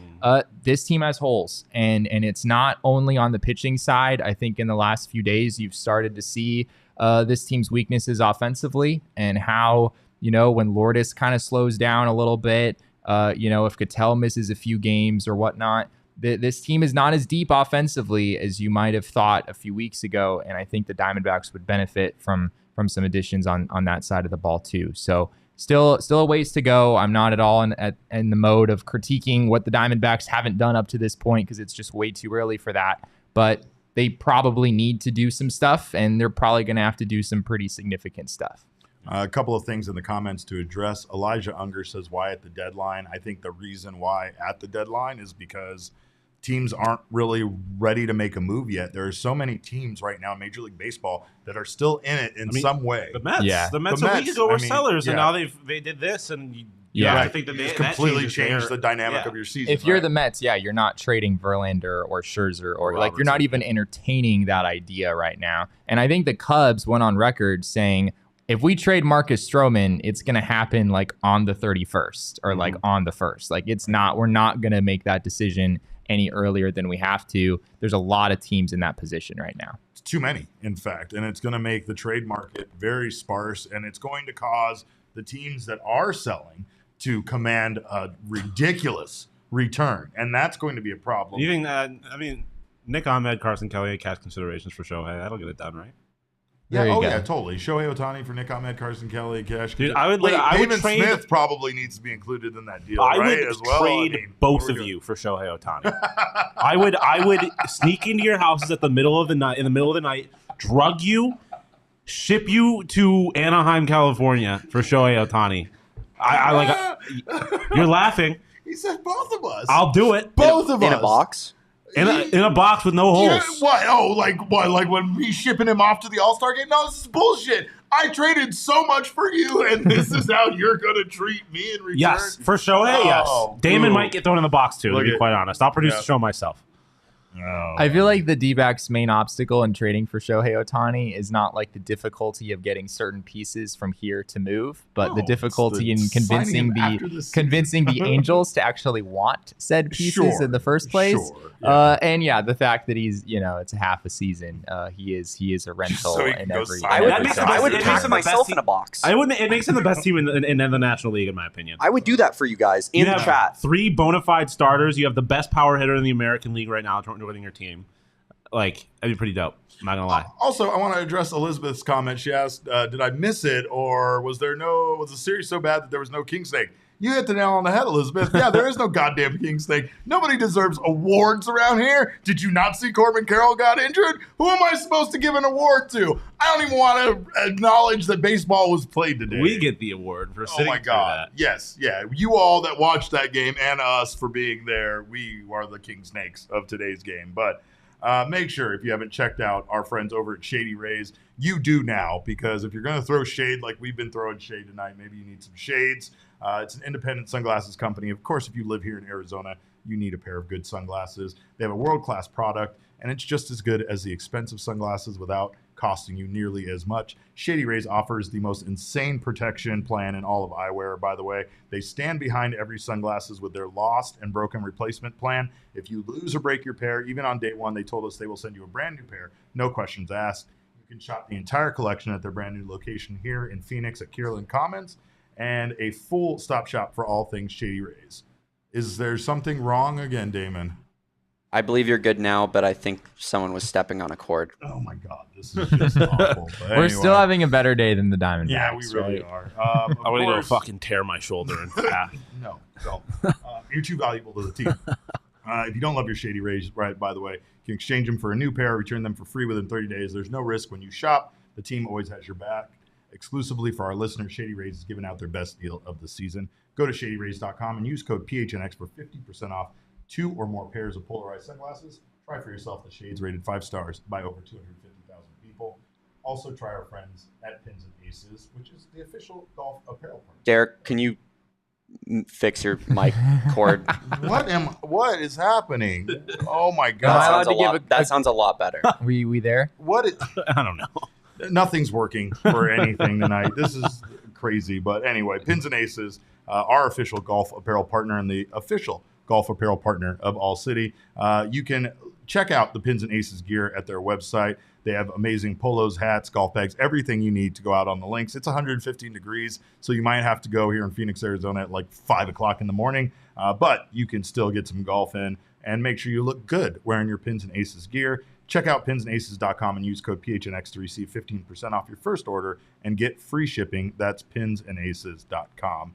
this team has holes. And it's not only on the pitching side. I think in the last few days, you've started to see this team's weaknesses offensively and how, when Lourdes kind of slows down a little bit, if Cattell misses a few games or whatnot, this team is not as deep offensively as you might have thought a few weeks ago, and I think the Diamondbacks would benefit from from some additions on that side of the ball too. So still a ways to go. I'm not at all in the mode of critiquing what the Diamondbacks haven't done up to this point because it's just way too early for that. But they probably need to do some stuff, and they're probably going to have to do some pretty significant stuff. A couple of things in the comments to address. Elijah Unger says, why at the deadline? I think the reason why at the deadline is because teams aren't really ready to make a move yet. There are so many teams right now in Major League Baseball that are still in it in some way. The Mets, Yeah. the Mets The a week Mets, ago were I mean, sellers, and yeah. now they did this, and you Yeah. have to think that Just that completely changes changed their- the dynamic yeah. of your season. If you're right? the Mets, you're not trading Verlander or Scherzer or like you're not Robertson. even entertaining that idea right now. And I think the Cubs went on record saying, if we trade Marcus Stroman, it's going to happen like on the 31st or like on the 1st. Like we're not going to make that decision any earlier than we have to. There's a lot of teams in that position right now. It's too many, in fact, and it's going to make the trade market very sparse, and it's going to cause the teams that are selling to command a ridiculous return, and that's going to be a problem. You think, Nick Ahmed, Carson Kelly, cash considerations for Shohei. That'll get it done, right? There you go. Yeah, totally. Shohei Ohtani for Nick Ahmed, Carson Kelly, cash. Dude, I would Pavin trade. Smith probably needs to be included in that deal, I right? would As well. trade both of you for Shohei Ohtani. I would sneak into your houses in the middle of the night, drug you, ship you to Anaheim, California for Shohei Ohtani. You're laughing. He said both of us. I'll do it. both of us In a box? In a box with no Yeah, holes. what? Oh, like what? Like when we shipping him off to the All-Star game? No, this is bullshit. I traded so much for you, and this is how you're gonna treat me in return. Yes, for Shohei, yes. Oh, Damon boo. might get thrown in the box too, Look to be at- quite honest. I'll produce Yeah. the show myself. Oh. I feel like the D-backs' main obstacle in trading for Shohei Ohtani is not like the difficulty of getting certain pieces from here to move, but No, the it's difficulty in signing him after the season. convincing the Angels to actually want said pieces Sure, in the first place. sure, yeah. And the fact that he's it's a half a season. He is a rental so he can in go every. sign I it. would, That makes I would it makes pack him the myself best in a box. It makes him the best team in the National League, in my opinion. I would do that for you guys in You the have chat. 3 bona fide starters. You have the best power hitter in the American League right now joining your team. Like, that'd be pretty dope. I'm not gonna lie. Also, I want to address Elizabeth's comment. She asked, "Did I miss it, or was the series so bad that there was no king snake?" You hit the nail on the head, Elizabeth. Yeah, there is no goddamn king snake. Nobody deserves awards around here. Did you not see Corbin Carroll got injured? Who am I supposed to give an award to? I don't even want to acknowledge that baseball was played today. We get the award for Oh sitting my through God! that. Yes, yeah. You all that watched that game and us for being there, we are the king snakes of today's game. But make sure, if you haven't checked out our friends over at Shady Rays, you do now, because if you're going to throw shade like we've been throwing shade tonight, maybe you need some shades. It's an independent sunglasses company. Of course, if you live here in Arizona, you need a pair of good sunglasses. They have a world-class product, and it's just as good as the expensive sunglasses without costing you nearly as much. Shady Rays offers the most insane protection plan in all of eyewear, by the way. They stand behind every sunglasses with their lost and broken replacement plan. If you lose or break your pair, even on day one, they told us they will send you a brand new pair, no questions asked. You can shop the entire collection at their brand new location here in Phoenix at Kierland Commons, and a full stop shop for all things Shady Rays. Is there something wrong again, Damon? I believe you're good now, but I think someone was stepping on a cord. Oh my God, this is just awful. But We're anyway. still having a better day than the Diamondbacks. Yeah, we really right? are. I'm gonna go fucking tear my shoulder in half. No, don't. You're too valuable to the team. If you don't love your Shady Rays, right, by the way, you can exchange them for a new pair, return them for free within 30 days. There's no risk when you shop. The team always has your back. Exclusively for our listeners, Shady Rays is giving out their best deal of the season. Go to shadyrays.com and use code PHNX for 50% off 2 or more pairs of polarized sunglasses. Try for yourself the shades rated 5 stars by over 250,000 people. Also, try our friends at Pins and Aces, which is the official golf apparel partner. Derek, can you fix your mic cord? What is happening? Oh my Am I God! allowed to give That sounds a lot better. We there? What? I don't know. Nothing's working for anything tonight. This is crazy. But anyway, Pins and Aces, our official golf apparel partner and the official golf apparel partner of ALLCITY. You can check out the Pins and Aces gear at their website. They have amazing polos, hats, golf bags, everything you need to go out on the links. It's 115 degrees, so you might have to go here in Phoenix, Arizona at like 5 o'clock in the morning. But you can still get some golf in and make sure you look good wearing your Pins and Aces gear. Check out pinsandaces.com and use code PHNX to receive 15% off your first order and get free shipping. That's pinsandaces.com.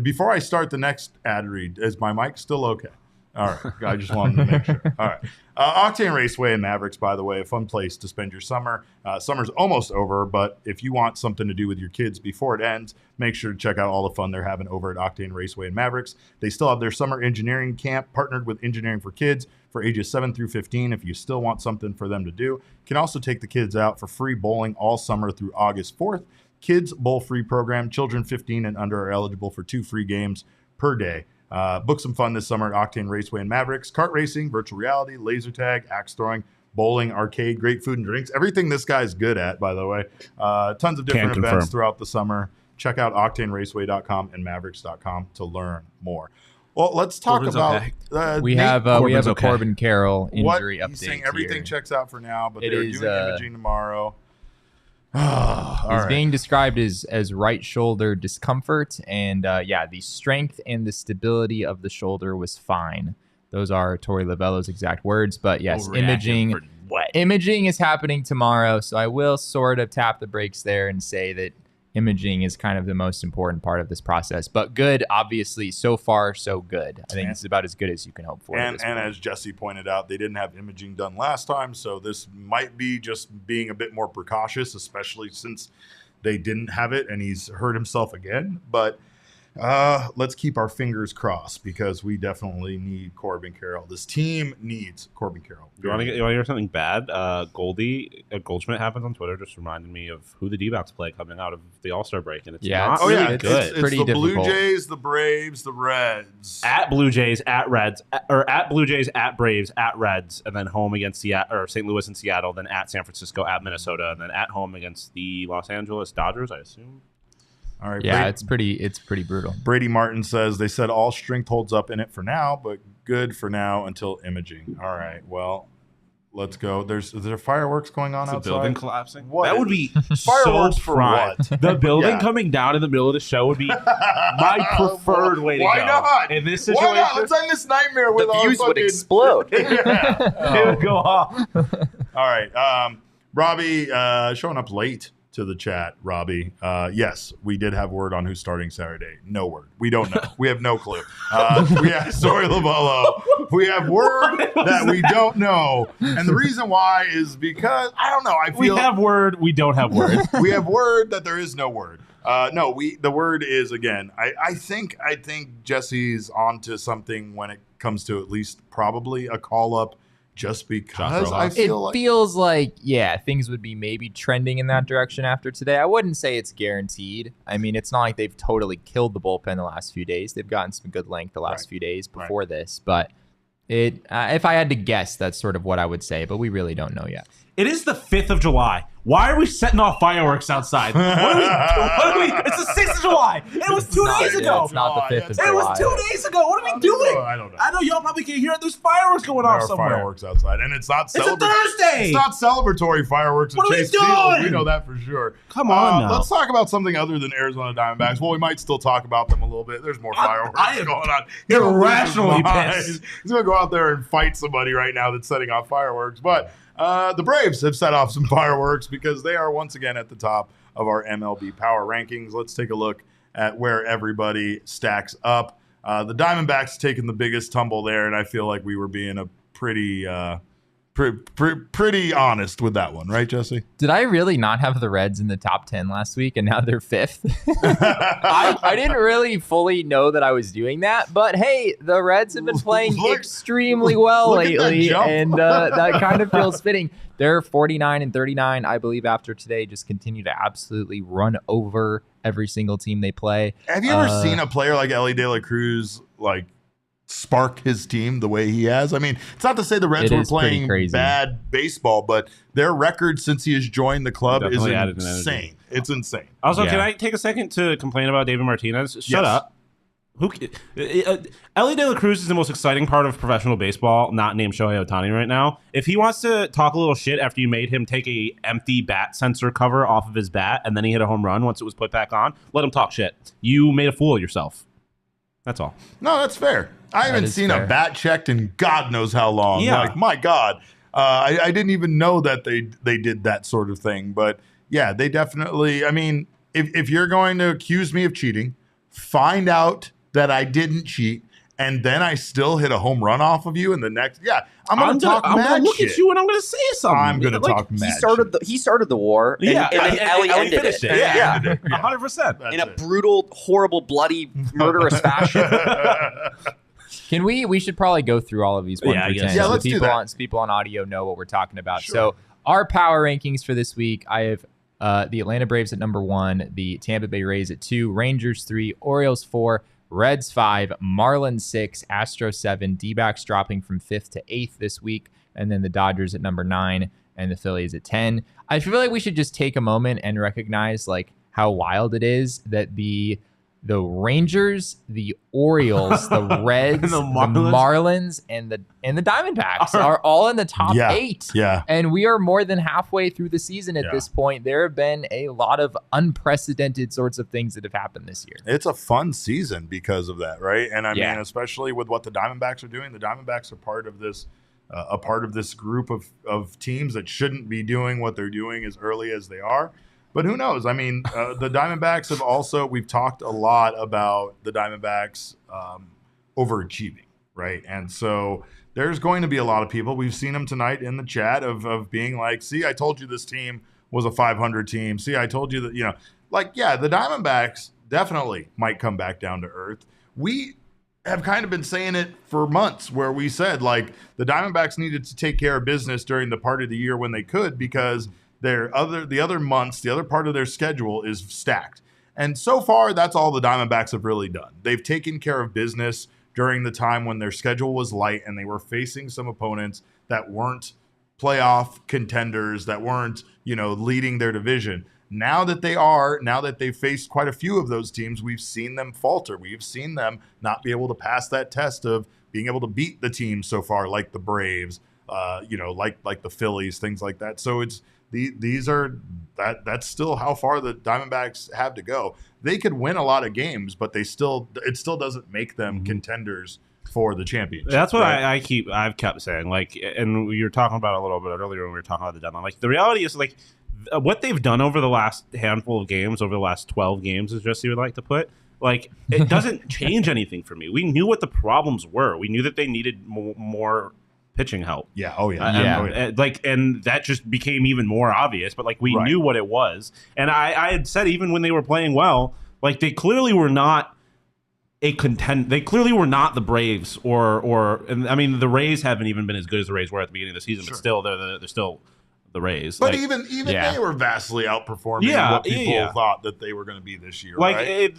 Before I start the next ad read, is my mic still okay? All right. I just wanted to make sure. All right. Octane Raceway and Mavericks, by the way, a fun place to spend your summer. Summer's almost over, but if you want something to do with your kids before it ends, make sure to check out all the fun they're having over at Octane Raceway and Mavericks. They still have their summer engineering camp partnered with Engineering for Kids for ages 7 through 15 if you still want something for them to do. You can also take the kids out for free bowling all summer through August 4th. Kids Bowl Free program. Children 15 and under are eligible for 2 free games per day. Book some fun this summer at Octane Raceway and Mavericks. Kart racing, virtual reality, laser tag, axe throwing, bowling, arcade, great food and drinks. Everything this guy's good at, by the way. Tons of different events throughout the summer. Check out octaneraceway.com and mavericks.com to learn more. Well, let's talk about. We have a Corbin Carroll injury update. He's saying everything checks out for now, but they're doing imaging tomorrow. He's being described as right shoulder discomfort, and the strength and the stability of the shoulder was fine. Those are Torey Lovello's exact words, but yes, imaging is happening tomorrow, so I will sort of tap the brakes there and say that imaging is kind of the most important part of this process. But good, obviously, so far, so good. I think it's about as good as you can hope for. And as Jesse pointed out, they didn't have imaging done last time, so this might be just being a bit more precautious, especially since they didn't have it and he's hurt himself again. But let's keep our fingers crossed because we definitely need Corbin Carroll. This team needs Corbin Carroll. You want to hear something bad? Goldschmidt happens on Twitter just reminded me of who the D-backs play coming out of the All-Star break, and it's not really good. It's pretty the difficult. Blue Jays, the Braves, the Reds. At Blue Jays, at Reds, or at Blue Jays, at Braves, at Reds, and then home against Seattle or St. Louis and Seattle, then at San Francisco, at Minnesota, and then at home against the Los Angeles Dodgers, I assume. All right. Yeah, it's pretty brutal. Brady Martin says they said all strength holds up in it for now, but good for now until imaging. All right. Well, let's go. Is there fireworks going on outside? The building collapsing. What? That would be fireworks so for what? The building coming down in the middle of the show would be my preferred way to go. Why not? In this situation, why not? Let's end this nightmare with the views would explode. It would go off. All right. Robbie showing up late to the chat, Robbie. Yes, we did have word on who's starting Saturday. No word. We don't know. We have no clue. We have Torey Lovello. We have word that we don't know. And the reason why is because, I don't know, I feel... We have word, we don't have word. We have word that there is no word. The word is, again, I think Jesse's onto something when it comes to at least probably a call-up. Just because I feel feels like things would be maybe trending in that direction after today. I wouldn't say it's guaranteed. I mean, it's not like they've totally killed the bullpen the last few days. They've gotten some good length the last few days before this. But if I had to guess, that's sort of what I would say. But we really don't know yet. It is the 5th of July. Why are we setting off fireworks outside? What are we? It's the 6th of July. It was 2 days ago. It's not the 5th of July. It was 2 days ago. What are we doing? I don't know. I know y'all probably can hear it. There's fireworks going off somewhere. There are fireworks outside, and it's not It's a Thursday. It's not celebratory fireworks at Chase Field. We know that for sure. Come on now. Let's talk about something other than Arizona Diamondbacks. Well, we might still talk about them a little bit. There's more fireworks going on. Irrationally pissed. He's going to go out there and fight somebody right now that's setting off fireworks. But the Braves have set off some fireworks because they are once again at the top of our MLB Power Rankings. Let's take a look at where everybody stacks up. The Diamondbacks taking the biggest tumble there, and I feel like we were being a pretty honest with that one, right, Jesse? Did I really not have the Reds in the top 10 last week, and now they're 5th? I didn't really fully know that I was doing that, but hey, the Reds have been playing extremely well lately, and that kind of feels fitting. They're 49-39, I believe, after today. Just continue to absolutely run over every single team they play. Have you ever seen a player like Elly De La Cruz spark his team the way he has? I mean, it's not to say the Reds were playing bad baseball, but their record since he has joined the club is insane. It's insane. Also, can I take a second to complain about David Martinez? Shut up. Elly De La Cruz is the most exciting part of professional baseball, not named Shohei Ohtani right now. If he wants to talk a little shit after you made him take a empty bat sensor cover off of his bat and then he hit a home run once it was put back on, let him talk shit. You made a fool of yourself. That's all. No, that's fair. I haven't seen a bat checked in God knows how long. Yeah. My God. I didn't even know that they did that sort of thing. But yeah, they definitely. I mean, if you're going to accuse me of cheating, find out that I didn't cheat, and then I still hit a home run off of you in the next. Yeah, I'm gonna look shit. at you and I'm gonna say something. I'm gonna talk mad. He started the war. And then Ellie ended finished it. Yeah, Yeah. 100%. In a brutal, horrible, bloody, murderous fashion. Can we should probably go through all of these one Yeah, through I 10. guess. Yeah, so let's do that. people on audio know what we're talking about. Sure. So our power rankings for this week, I have the Atlanta Braves at number 1, the Tampa Bay Rays at 2, Rangers 3, Orioles 4, Reds 5, Marlins 6, Astros 7, D-backs dropping from 5th to 8th this week, and then the Dodgers at number 9 and the Phillies at 10. I feel like we should just take a moment and recognize like how wild it is that the Rangers, the Orioles, the Reds, the the Marlins. Marlins, and the Diamondbacks are all in the top 8. Yeah. And we are more than halfway through the season at Yeah. this point. There have been a lot of unprecedented sorts of things that have happened this year. It's a fun season because of that, right? And I Yeah. mean, especially with what the Diamondbacks are doing. The Diamondbacks are part of this, a part of this group of teams that shouldn't be doing what they're doing as early as they are. But who knows? I mean, the Diamondbacks have also, we've talked a lot about the Diamondbacks overachieving, right? And so there's going to be a lot of people. We've seen them tonight in the chat of being like, see, I told you this team was a 500 team. See, I told you that, yeah, the Diamondbacks definitely might come back down to earth. We have kind of been saying it for months where we said, like, the Diamondbacks needed to take care of business during the part of the year when they could because the other months, the other part of their schedule is stacked. And so far, that's all the Diamondbacks have really done. They've taken care of business during the time when their schedule was light and they were facing some opponents that weren't playoff contenders, that weren't, leading their division. Now that they've faced quite a few of those teams, we've seen them falter. We've seen them not be able to pass that test of being able to beat the teams so far, like the Braves, like the Phillies, things like that. So that's still how far the Diamondbacks have to go. They could win a lot of games, but it still doesn't make them contenders for the championship. That's what right? I've kept saying. Like, and we were talking about it a little bit earlier when we were talking about the deadline. Like, the reality is, like, what they've done over the last handful of games, over the last 12 games, as Jesse would like to put, like, it doesn't change anything for me. We knew what the problems were. We knew that they needed more pitching help. Yeah. Oh yeah. And that just became even more obvious. But like, we knew what it was. And I had said, even when they were playing well, like, they clearly were not they clearly were not the Braves and I mean, the Rays haven't even been as good as the Rays were at the beginning of the season, but still they're still the Rays. But like, even they were vastly outperforming what people thought that they were going to be this year. Like, right?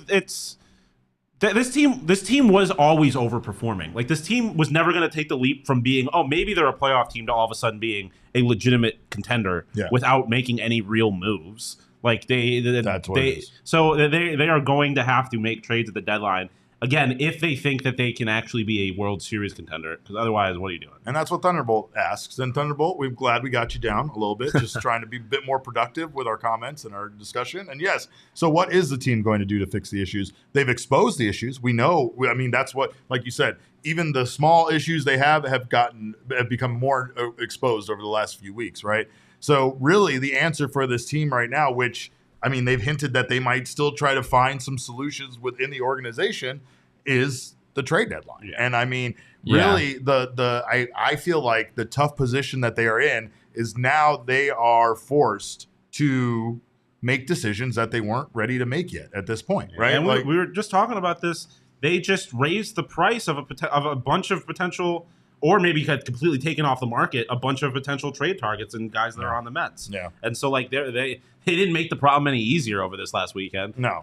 This team was always overperforming. Like, this team was never going to take the leap from being, maybe they're a playoff team, to all of a sudden being a legitimate contender without making any real moves. Like, that's what it is. So they are going to have to make trades at the deadline. Again, if they think that they can actually be a World Series contender, because otherwise, what are you doing? And that's what Thunderbolt asks. And Thunderbolt, we're glad we got you down a little bit, just trying to be a bit more productive with our comments and our discussion. And yes, so what is the team going to do to fix the issues? They've exposed the issues. We know, I mean, that's what, like you said, even the small issues they have become more exposed over the last few weeks, right? So really the answer for this team right now, which, I mean, they've hinted that they might still try to find some solutions within the organization, is the trade deadline. Yeah. And I mean, really, I feel like the tough position that they are in is now they are forced to make decisions that they weren't ready to make yet at this point, right? And we were just talking about this. They just raised the price of a bunch of potential, or maybe had completely taken off the market, a bunch of potential trade targets and guys that are on the Mets. Yeah. And so, like, they didn't make the problem any easier over this last weekend. No.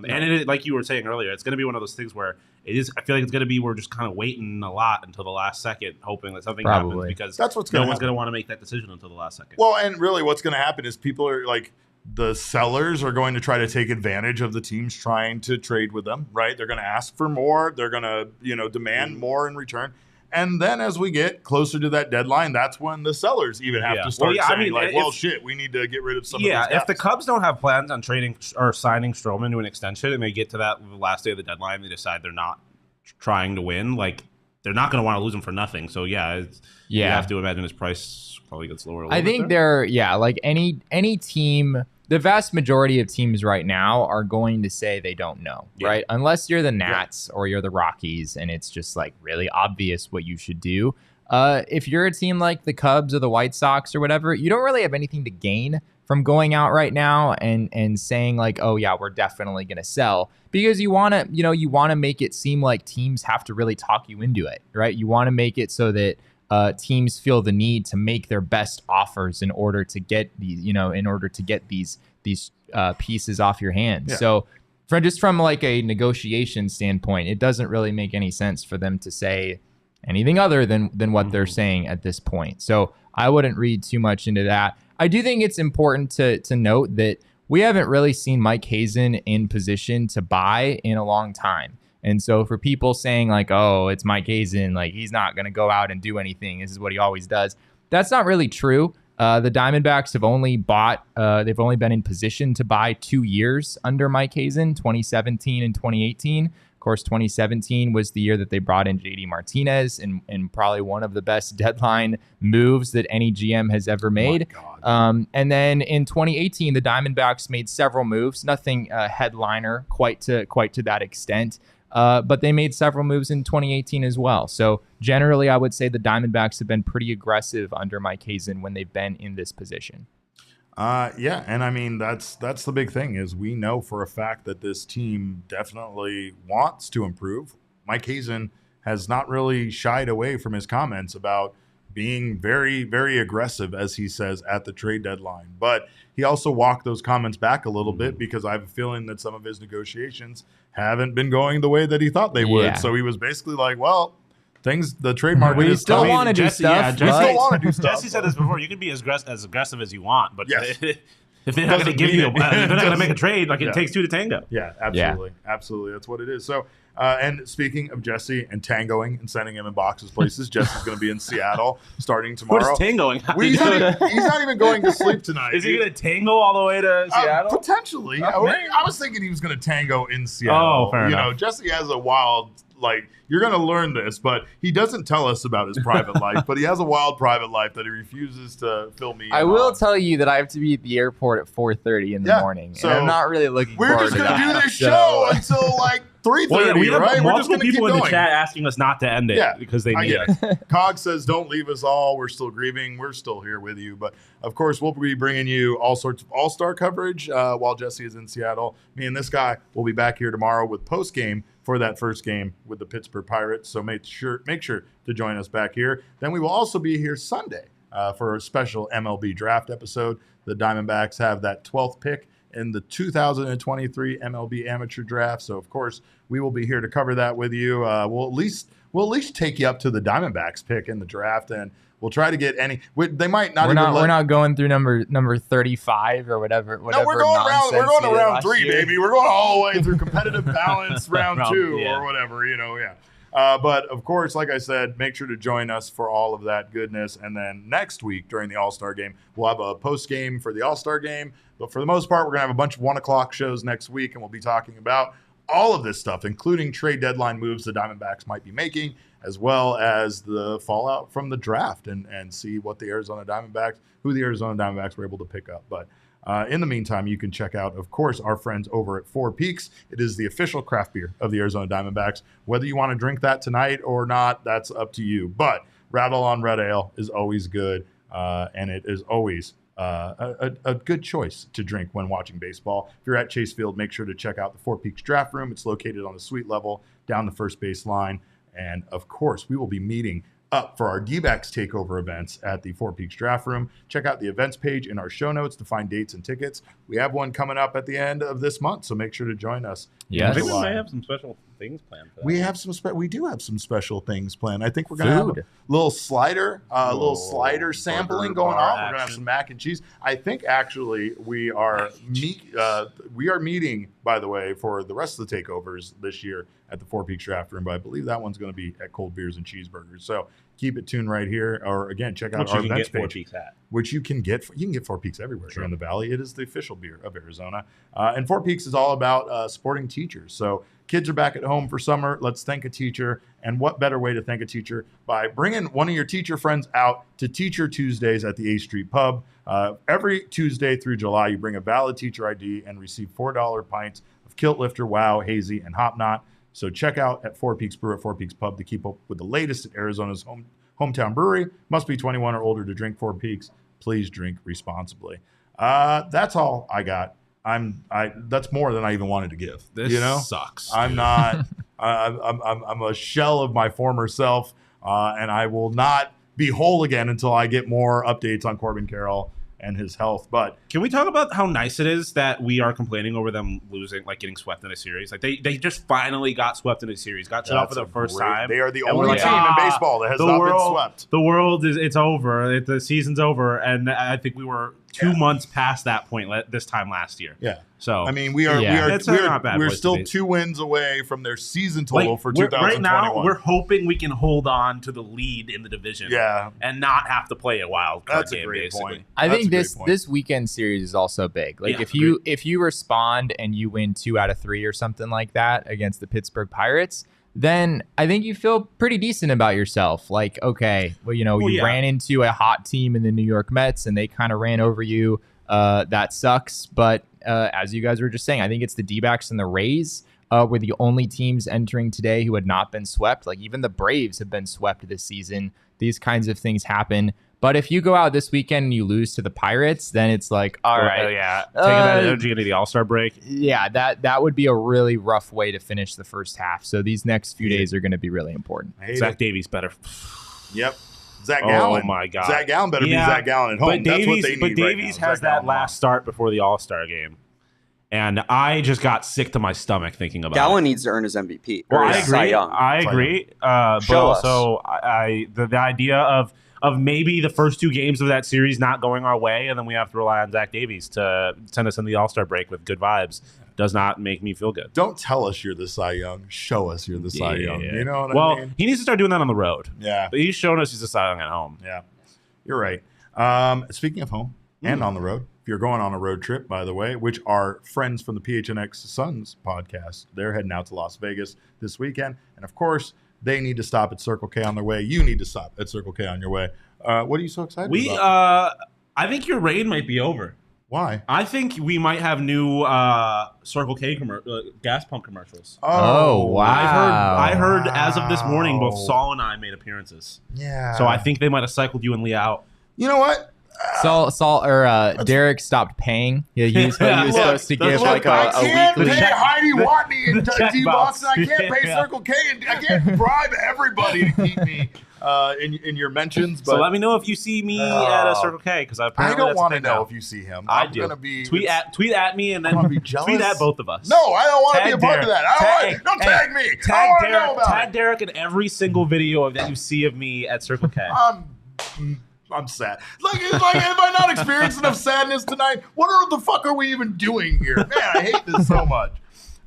And like you were saying earlier, it's going to be one of those things where I feel like it's going to be, we're just kind of waiting a lot until the last second, hoping that something happens, because that's what's no one's going to want to make that decision until the last second. Well, and really what's going to happen is people are like, the sellers are going to try to take advantage of the teams trying to trade with them, right? They're going to ask for more. They're going to, demand more in return. And then as we get closer to that deadline, that's when the sellers even have to start saying, shit, we need to get rid of some of these guys. If the Cubs don't have plans on trading or signing Stroman to an extension, and they get to that last day of the deadline, they decide they're not trying to win, like, they're not going to want to lose him for nothing. So you have to imagine his price probably gets lower. I think they're like any team. The vast majority of teams right now are going to say they don't know, right? Unless you're the Nats or you're the Rockies, and it's just like really obvious what you should do. If you're a team like the Cubs or the White Sox or whatever, you don't really have anything to gain from going out right now and saying like, oh yeah, we're definitely going to sell, because you want to make it seem like teams have to really talk you into it, right? You want to make it so that teams feel the need to make their best offers in order to get these pieces off your hands. Yeah. So from like a negotiation standpoint, it doesn't really make any sense for them to say anything other than what they're saying at this point. So I wouldn't read too much into that. I do think it's important to note that we haven't really seen Mike Hazen in position to buy in a long time. And so for people saying like, oh, it's Mike Hazen, like he's not going to go out and do anything, this is what he always does, that's not really true. The Diamondbacks have only they've only been in position to buy 2 years under Mike Hazen, 2017 and 2018. Of course, 2017 was the year that they brought in JD Martinez and probably one of the best deadline moves that any GM has ever made. And then in 2018, the Diamondbacks made several moves, nothing headliner quite to that extent. But they made several moves in 2018 as well. So generally, I would say the Diamondbacks have been pretty aggressive under Mike Hazen when they've been in this position. Yeah, and I mean that's the big thing is we know for a fact that this team definitely wants to improve. Mike Hazen has not really shied away from his comments about being very, very aggressive, as he says, at the trade deadline. But he also walked those comments back a little bit because I have a feeling that some of his negotiations haven't been going the way that he thought they would. Yeah. So he was basically like, well, the trade market we is still tough. want to do stuff. We still want to do stuff. Jesse said this before. You can be as aggressive as you want, but yes. if they're not going to give you, they're not going to make a trade. Like it takes two to tango. Yeah, absolutely, absolutely. That's what it is. So, and speaking of Jesse and tangoing and sending him in boxes places, Jesse's going to be in Seattle starting tomorrow. What is tangoing? He's not even going to sleep tonight. Is he going to tango all the way to Seattle? Potentially. I was thinking he was going to tango in Seattle. Oh, fair enough. Jesse has a wild. You're going to learn this, but he doesn't tell us about his private life, but he has a wild private life that he refuses to fill me in I will tell you that I have to be at the airport at 4:30 in the morning, so and I'm not really looking forward to that. We're just going to do this show until 3:30, we have right? We're just going to keep people in the chat asking us not to end it because they need it. Cog says, don't leave us all. We're still grieving. We're still here with you. But, of course, we'll be bringing you all sorts of all-star coverage while Jesse is in Seattle. Me and this guy will be back here tomorrow with post-game for that first game with the Pittsburgh Pirates. So make sure to join us back here. Then we will also be here Sunday for a special MLB draft episode. The Diamondbacks have that 12th pick in the 2023 MLB amateur draft. So, of course, we will be here to cover that with you. We'll at least take you up to the Diamondbacks pick in the draft, and we'll try to get any. They might not. We're not going through number 35 or whatever. No, we're going around. We're going to round 3, baby. We're going all the way through competitive balance round 2 or whatever. But of course, like I said, make sure to join us for all of that goodness. And then next week during the All-Star game, we'll have a post game for the All-Star game. But for the most part, we're going to have a bunch of 1 o'clock shows next week, and we'll be talking about all of this stuff, including trade deadline moves the Diamondbacks might be making, as well as the fallout from the draft and see what who the Arizona Diamondbacks were able to pick up. But in the meantime, you can check out, of course, our friends over at Four Peaks. It is the official craft beer of the Arizona Diamondbacks. Whether you want to drink that tonight or not, that's up to you. But Rattle on Red Ale is always good, and it is always a good choice to drink when watching baseball. If you're at Chase Field, make sure to check out the Four Peaks Draft Room. It's located on the suite level down the first base line. And, of course, we will be meeting up for our D-backs takeover events at the Four Peaks Draft Room. Check out the events page in our show notes to find dates and tickets. We have one coming up at the end of this month, so make sure to join us. Yes. I think we may have some special things planned for that. We do have some special things planned. I think we're going to have a little slider sampling going on. We're going to have some mac and cheese. I think actually we are meeting, by the way, for the rest of the takeovers this year at the Four Peaks Draft Room, but I believe that one's going to be at Cold Beers and Cheeseburgers. So keep it tuned right here. Or again, check out our events page, which you can get. You can get Four Peaks everywhere here in the Valley. It is the official beer of Arizona. And Four Peaks is all about supporting teachers. So kids are back at home for summer. Let's thank a teacher. And what better way to thank a teacher by bringing one of your teacher friends out to Teacher Tuesdays at the A Street Pub. Every Tuesday through July, you bring a valid teacher ID and receive $4 pints of Kilt Lifter, Wow, Hazy, and Hop Knot. So check out at Four Peaks Brew at Four Peaks Pub to keep up with the latest at Arizona's hometown brewery. Must be 21 or older to drink Four Peaks. Please drink responsibly. That's all I got. That's more than I even wanted to give. This sucks. I'm not. I'm a shell of my former self, and I will not be whole again until I get more updates on Corbin Carroll and his health. But can we talk about how nice it is that we are complaining over them losing, like getting swept in a series? Like they just finally got swept in a series, got shut out for the first time. They are the only team in baseball that has not been swept. The world it's over. The season's over, and I think we were 2 months past that point this time last year. Yeah. So I mean, we're still 2 wins away from their season total for 2021. Right now, we're hoping we can hold on to the lead in the division. Yeah. And not have to play a wild card game. Basically, I think this weekend series is also big. Like if you respond and you win 2 out of 3 or something like that against the Pittsburgh Pirates, then I think you feel pretty decent about yourself. Like, okay, you ran into a hot team in the New York Mets and they kind of ran over you. That sucks. But as you guys were just saying, I think it's the D-backs and the Rays were the only teams entering today who had not been swept. Like even the Braves have been swept this season. These kinds of things happen. But if you go out this weekend and you lose to the Pirates, then it's like, all right. Taking that energy into the All-Star break. Yeah, that would be a really rough way to finish the first half. So these next few days are going to be really important. Zach Davies better. Yep. Zach Gallen. Oh, my God. Zach Gallen better be Zach Gallen at home. But That's what they need Davies right has that last start before the All-Star game. And I just got sick to my stomach thinking about Gallen it. needs to earn his MVP. Well, I agree. But also, the idea of maybe the first 2 games of that series not going our way, and then we have to rely on Zach Davies to send us in the All-Star break with good vibes, does not make me feel good. Don't tell us you're the Cy Young. Show us you're the Cy Young. You know what I mean? He needs to start doing that on the road. Yeah. But he's shown us he's a Cy Young at home. Yeah. You're right. Speaking of home and on the road, if you're going on a road trip, by the way, which our friends from the PHNX Suns podcast, they're heading out to Las Vegas this weekend. And, of course, they need to stop at Circle K on their way. You need to stop at Circle K on your way. What are you so excited about? I think your reign might be over. Why? I think we might have new Circle K gas pump commercials. Oh, wow. I heard as of this morning, both Saul and I made appearances. Yeah. So I think they might have cycled you and Leah out. You know what? Derek stopped paying. Yeah, he was supposed to give like a weekly. I can't pay Heidi Watney and D-Box, and I can't pay Circle K, and I can't bribe everybody to keep me in your mentions. But so let me know if you see me at a Circle K, because I don't want to know if you see him. I'm going to be tweet at me and then tweet at both of us. No, I don't want to be a part of that. Don't tag me. I want to know about it. Tag Derek in every single video that you see of me at Circle K. I'm sad. Have I not experienced enough sadness tonight? What the fuck are we even doing here? Man, I hate this so much.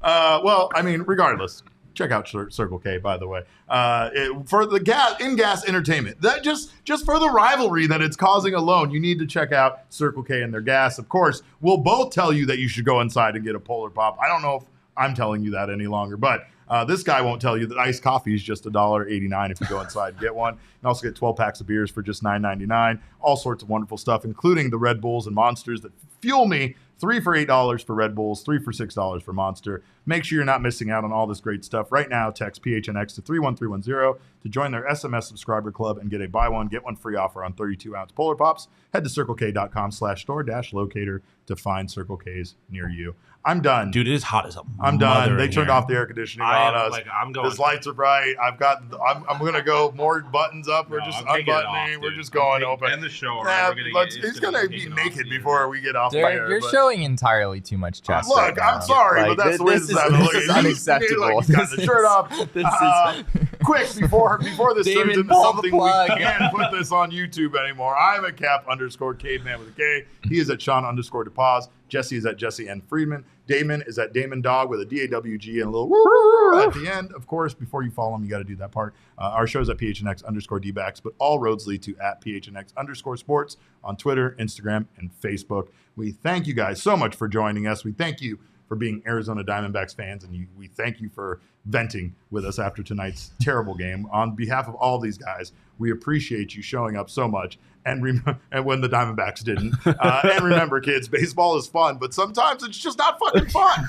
Well, I mean, regardless, check out Circle K, by the way. For the in-gas entertainment, that just for the rivalry that it's causing alone, you need to check out Circle K and their gas. Of course, we'll both tell you that you should go inside and get a Polar Pop. I don't know if I'm telling you that any longer, but this guy won't tell you that iced coffee is just $1.89 if you go inside and get one. You can also get 12 packs of beers for just $9.99. All sorts of wonderful stuff, including the Red Bulls and Monsters that fuel me. 3 for $8 for Red Bulls, 3 for $6 for Monster. Make sure you're not missing out on all this great stuff. Right now, text PHNX to 31310 to join their SMS subscriber club and get a buy one, get one free offer on 32-ounce Polar Pops. Head to circlek.com/store-locator to find Circle K's near you. I'm done. Dude, it is hot as a I'm done. They turned off the air conditioning on us. I'm going. These lights are bright. I'm going to go more buttons up. We're just unbuttoning. We're just going open. End the show. He's going to be naked before we get off Derek, air. You're showing entirely too much chest. Look, I'm sorry, but that's the way this is happening. This is unacceptable. He's got the shirt off. This is quick before this Damon, turns into pull the something we plug. can't put this on YouTube anymore. I'm at Cap_Caveman with a K. He is at Shawn_DePaz. Jesse is at Jesse N. Friedman. Damon is at Damon Dog with a DAWG and a little woo at the end. Of course, before you follow him, you got to do that part. Our show's at PHNX_DBacks, but all roads lead to at PHNX_sports on Twitter, Instagram, and Facebook. We thank you guys so much for joining us. We thank you for being Arizona Diamondbacks fans, and we thank you for venting with us after tonight's terrible game. On behalf of all these guys, we appreciate you showing up so much, and when the Diamondbacks didn't. And remember, kids, baseball is fun, but sometimes it's just not fucking fun.